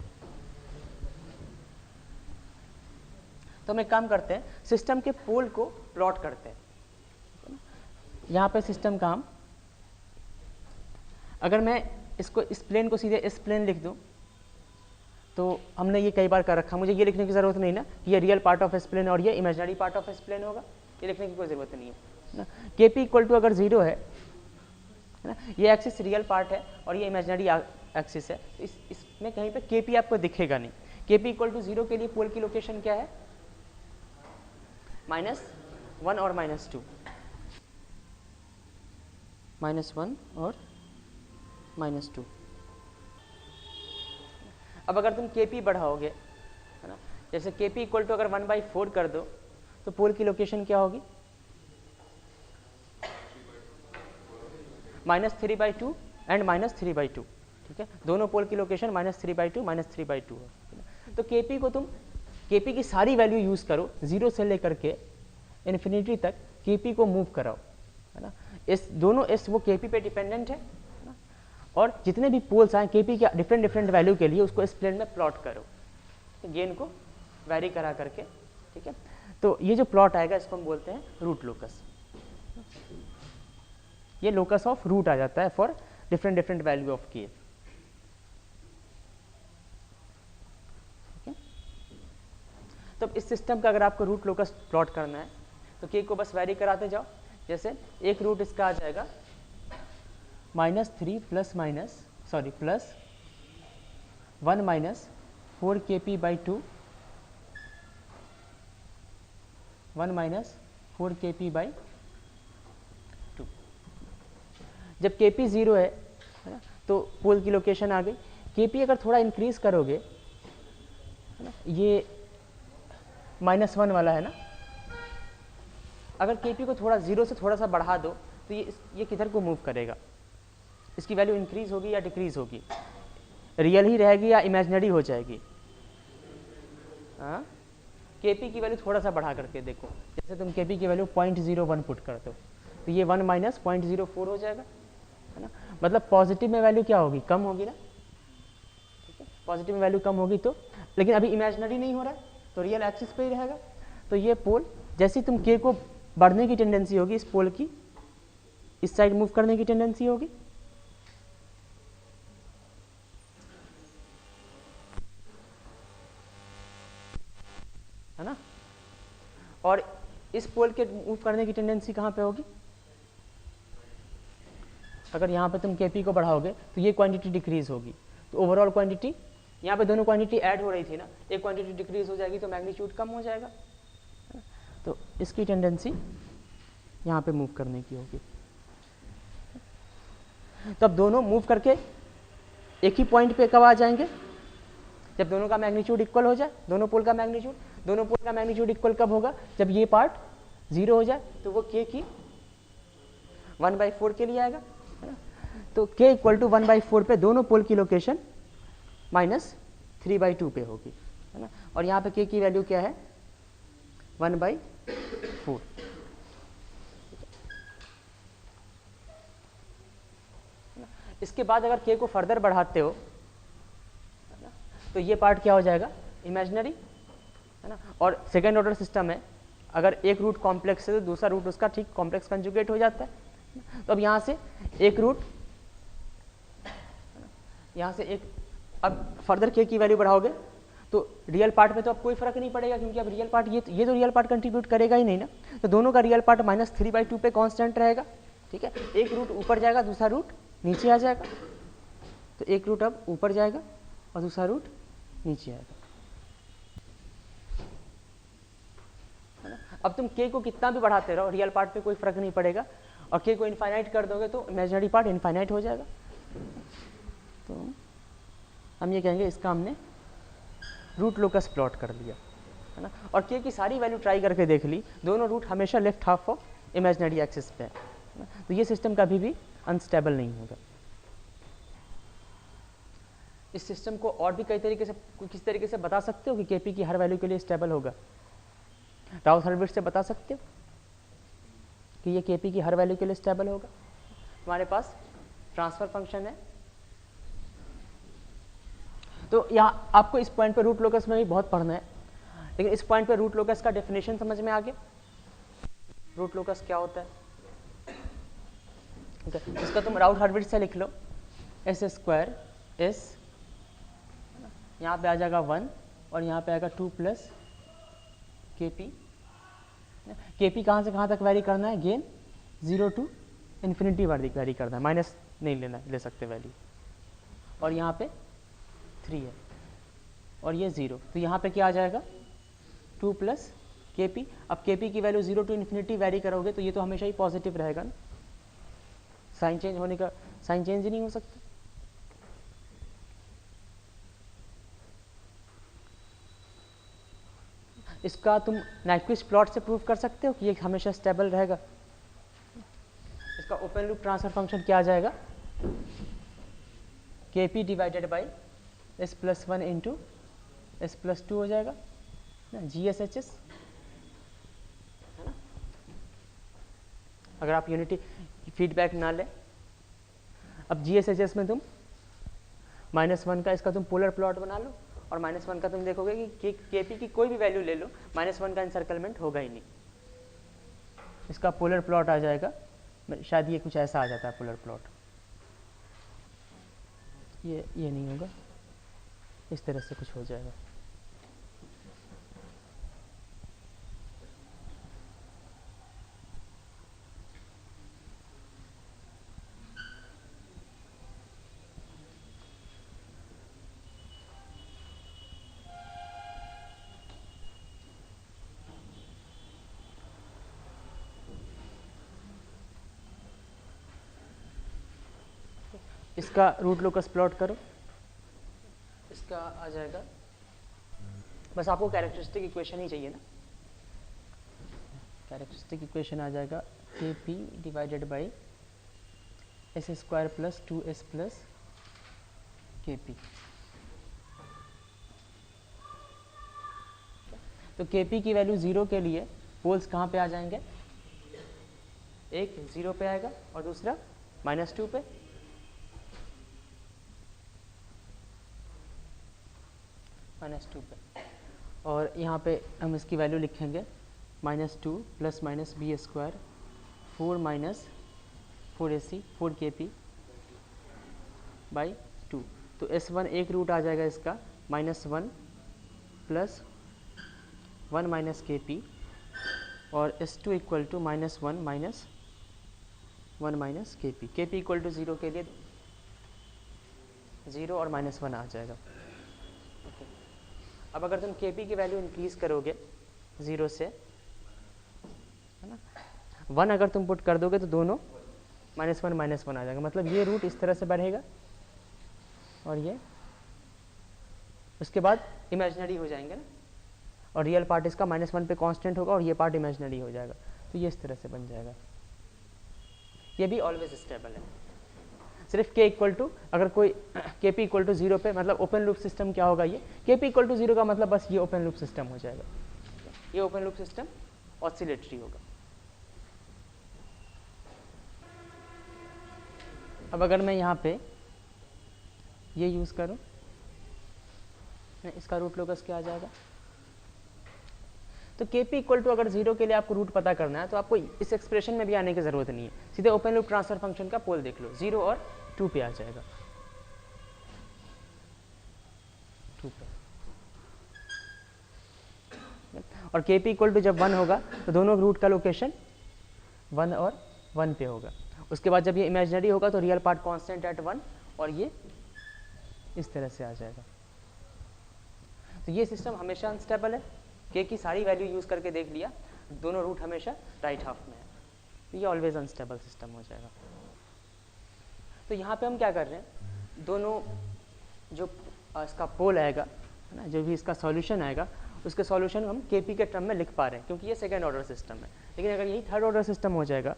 तो हम एक काम करते हैं, सिस्टम के पोल को प्लॉट करते हैं। यहाँ पे सिस्टम का हम, अगर मैं इसको इस प्लेन को सीधे इस प्लेन लिख दूँ तो हमने ये कई बार कर रखा, मुझे ये लिखने की ज़रूरत नहीं ना कि ये real part of s plane और ये imaginary part of s plane होगा, ये लिखने की कोई ज़रूरत नहीं है ना। Kp इक्वल टू अगर 0 है ना, ये एक्सिस रियल पार्ट है और ये इमेजिनरी एक्सिस है, इसमें कहीं पे Kp आपको दिखेगा नहीं। Kp इक्वल टू 0 के लिए पोल की लोकेशन क्या है, -1 और -2, -1 और -2। अब अगर तुम Kp बढ़ाओगे, है ना, जैसे Kp इक्वल टू अगर 1/4 कर दो तो पोल की लोकेशन क्या होगी, -3/2 एंड -3/2, ठीक है। दोनों पोल की लोकेशन -3/2 -3/2 है। तो Kp को तुम Kp की सारी वैल्यू यूज़ करो 0 से लेकर के इन्फिनिटी तक Kp को मूव कराओ, है ना। इस दोनों इस वो Kp पे डिपेंडेंट है ना, और जितने भी पोल्स आए Kp के डिफरेंट वैल्यू के लिए उसको इस प्लेन में प्लॉट करो, गेन को वैरी करा करके, ठीक है। तो ये जो प्लॉट आएगा इसको हम बोलते हैं रूट लोकस। ये लोकस ऑफ रूट आ जाता है for different value of K। तो इस सिस्टम का अगर आपको रूट लोकस प्लॉट करना है तो K को बस वैरी कराते जाओ। जैसे एक रूट इसका आ जाएगा -3 plus 1 minus 4 Kp/2 1 minus 4 Kp/2। जब Kp 0 है ना, तो पोल की लोकेशन आ गई। Kp अगर थोड़ा इंक्रीज करोगे, है ना, ये -1 वाला है ना, अगर Kp को थोड़ा 0 से थोड़ा सा बढ़ा दो तो ये किधर को मूव करेगा, इसकी वैल्यू इंक्रीज होगी या डिक्रीज होगी, रियल ही रहेगी या इमेजिनरी हो जाएगी। हाँ, Kp की वैल्यू थोड़ा सा बढ़ा करके देखो, जैसे तुम Kp की वैल्यू 0.01 पुट कर दो तो ये 1 माइनस 0.04 हो जाएगा, है ना। मतलब पॉजिटिव में वैल्यू क्या होगी, कम होगी ना, ठीक है। पॉजिटिव में वैल्यू कम होगी तो, लेकिन अभी इमेजिनरी नहीं हो रहा है तो रियल एक्सिस पे ही रहेगा। तो ये पोल जैसे तुम K को बढ़ने की टेंडेंसी होगी, इस पोल की इस साइड मूव करने की टेंडेंसी होगी, है ना। और इस पोल के मूव करने की टेंडेंसी कहाँ पे होगी, अगर यहाँ पे तुम Kp को बढ़ाओगे तो ये क्वांटिटी डिक्रीज होगी, तो ओवरऑल क्वांटिटी, यहाँ पे दोनों क्वांटिटी ऐड हो रही थी ना, एक क्वांटिटी डिक्रीज हो जाएगी तो मैग्नीट्यूड कम हो जाएगा, तो इसकी टेंडेंसी यहाँ पे मूव करने की होगी। तो अब दोनों मूव करके एक ही पॉइंट पे कब आ जाएंगे, जब दोनों का मैग्नीट्यूड इक्वल हो जाए, दोनों पोल का मैग्नीट्यूड इक्वल कब होगा, जब ये पार्ट 0 हो जाए, तो वो K की 1/4 के लिए आएगा, है ना। तो K इक्वल टू 1/4 पे दोनों पोल की लोकेशन -3/2 पे होगी, है ना। और यहाँ पे K की वैल्यू क्या है, 1/4। इसके बाद अगर K को फर्दर बढ़ाते हो तो ये पार्ट क्या हो जाएगा, इमेजिनरी, है ना। और सेकेंड ऑर्डर सिस्टम है, अगर एक रूट कॉम्प्लेक्स है तो दूसरा रूट उसका ठीक कॉम्प्लेक्स कंजुगेट हो जाता है। तो अब यहाँ से एक रूट, यहाँ से एक, अब फर्दर के की वैल्यू बढ़ाओगे तो रियल पार्ट में तो अब कोई फर्क नहीं पड़ेगा, क्योंकि अब रियल पार्ट ये तो रियल पार्ट कंट्रीब्यूट करेगा ही नहीं ना, तो दोनों का रियल पार्ट -3/2 पे कांस्टेंट रहेगा, ठीक है। एक रूट ऊपर जाएगा, दूसरा रूट नीचे आ जाएगा, तो एक रूट अब ऊपर जाएगा और दूसरा रूट नीचे आएगा, है ना। अब तुम के को कितना भी बढ़ाते रहो, रियल पार्ट पे कोई फर्क नहीं पड़ेगा, और के को इनफाइनाइट कर दोगे तो इमेजिनरी पार्ट इनफाइनाइट हो जाएगा। तो हम ये कहेंगे इसका हमने रूट लोकस प्लॉट कर लिया, है ना। और के की सारी वैल्यू ट्राई करके देख ली, दोनों रूट हमेशा left half of imaginary axis पे है, तो ये सिस्टम कभी भी अनस्टेबल नहीं होगा। इस सिस्टम को और भी कई तरीके से, किस तरीके से बता सकते हो कि केपी की हर वैल्यू के लिए स्टेबल होगा? राउथ हर्विट्ज से बता सकते हो कि ये केपी की हर वैल्यू के लिए स्टेबल होगा? हमारे पास ट्रांसफर फंक्शन है, तो यहाँ आपको इस पॉइंट पे रूट लोकस में भी बहुत पढ़ना है, लेकिन इस पॉइंट पे रूट लोकस का डेफिनेशन समझ में आ गया, रूट लोकस क्या होता है, ठीक है। इसका तुम राउथ हर्विट्ज से लिख लो, s² s, यहाँ पे आ जाएगा 1 और यहाँ पे आएगा 2 + kp। kp कहाँ से कहाँ तक वैरी करना है, गेन 0 to इन्फिनिटी वैरी करना है, माइनस नहीं ले सकते वैल्यू, और यहाँ पे 3 है और ये 0, तो यहाँ पे क्या आ जाएगा 2 + kp। अब kp की वैल्यू 0 to इन्फिनिटी वैरी करोगे तो ये तो हमेशा ही पॉजिटिव रहेगा ना, साइन चेंज होने का, साइन चेंज ही नहीं हो सकता। इसका तुम नाइक्विस्ट प्लॉट से प्रूव कर सकते हो कि ये हमेशा स्टेबल रहेगा। इसका ओपन लूप ट्रांसफर फंक्शन क्या आ जाएगा, kp divided by s+1 into s+2 हो जाएगा ना, GSHS, है ना। अगर आप यूनिटी फीडबैक ना ले, अब GSHS में तुम -1 का इसका तुम पोलर प्लॉट बना लो, और -1 का तुम देखोगे कि kp की कोई भी वैल्यू ले लो, -1 का इंसर्कलमेंट होगा ही नहीं। इसका पोलर प्लॉट आ जाएगा, शायद ये कुछ ऐसा आ जाता है पोलर प्लॉट, ये नहीं होगा, इस तरह से कुछ हो जाएगा। इसका रूट लोकस प्लॉट करो, इसका आ जाएगा, बस आपको कैरेक्टरिस्टिक इक्वेशन ही चाहिए ना, कैरेक्टरिस्टिक इक्वेशन आ जाएगा kp divided by s² + 2s + kp। तो kp की वैल्यू 0 के लिए पोल्स कहाँ पे आ जाएंगे, एक 0 पे आएगा और दूसरा -2 पे, -2 पे, और यहाँ पे हम इसकी वैल्यू लिखेंगे -2 ± b² 4 - 4ac 4 kp बाई 2। तो s1 एक रूट आ जाएगा इसका -1 + 1 - kp, और s2 equal to -1 - 1 - kp। kp equal to 0 के लिए 0 और -1 आ जाएगा। अब अगर तुम kp की वैल्यू इंक्रीज करोगे 0 से, है ना, 1 अगर तुम पुट कर दोगे तो दोनों -1 आ जाएगा, मतलब ये रूट इस तरह से बढ़ेगा और ये उसके बाद इमेजिनरी हो जाएंगे ना, और रियल पार्ट इसका -1 पे कांस्टेंट होगा और ये पार्ट इमेजिनरी हो जाएगा, तो ये इस तरह से बन जाएगा। ये भी ऑलवेज स्टेबल है, सिर्फ k इक्वल टू, अगर कोई kp इक्वल टू 0 पे, मतलब ओपन लूप सिस्टम क्या होगा, ये kp इक्वल टू 0 का मतलब बस ये ओपन लूप सिस्टम हो जाएगा, ये ओपन लूप सिस्टम ऑसिलेटरी होगा। अब अगर मैं यहाँ पे ये यूज़ करूँ, इसका रूट लोकस क्या आ जाएगा? तो Kp इक्वल टू अगर 0 के लिए आपको रूट पता करना है तो आपको इस एक्सप्रेशन में भी आने की ज़रूरत नहीं है, सीधे ओपन लूप ट्रांसफर फंक्शन का पोल देख लो, 0 और 2 पे आ जाएगा, 2 पे। और Kp इक्वल टू जब 1 होगा तो दोनों रूट का लोकेशन 1 और 1 पे होगा। उसके बाद जब ये इमेजिनरी होगा तो रियल पार्ट कांस्टेंट एट 1 और ये इस तरह से आ जाएगा। तो ये सिस्टम हमेशा अनस्टेबल है, K की सारी वैल्यू यूज़ करके देख लिया, दोनों रूट हमेशा राइट हाफ में है, तो ये ऑलवेज अनस्टेबल सिस्टम हो जाएगा। तो यहाँ पे हम क्या कर रहे हैं, दोनों जो इसका पोल आएगा है ना, जो भी इसका सॉल्यूशन आएगा उसके सॉल्यूशन हम Kp के टर्म में लिख पा रहे हैं क्योंकि ये सेकेंड ऑर्डर सिस्टम है। लेकिन अगर यही थर्ड ऑर्डर सिस्टम हो जाएगा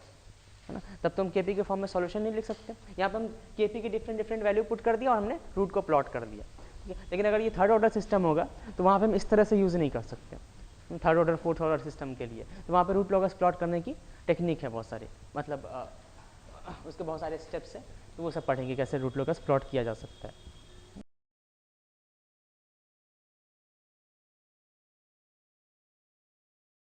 है ना, तब तो हम Kp के फॉर्म में सॉल्यूशन नहीं लिख सकते। यहाँ पे हम Kp की डिफरेंट वैल्यू पुट कर दिया और हमने रूट को प्लॉट कर दिया, ठीक है। लेकिन अगर ये थर्ड ऑर्डर सिस्टम होगा तो वहाँ पे हम इस तरह से यूज़ नहीं कर सकते, third order fourth order system के लिए। तो वहाँ पे रूट लोकस प्लॉट करने की टेक्निक है बहुत सारी, मतलब उसके बहुत सारे स्टेप्स हैं, तो वो सब पढ़ेंगे कैसे रूट लोकस प्लॉट किया जा सकता है।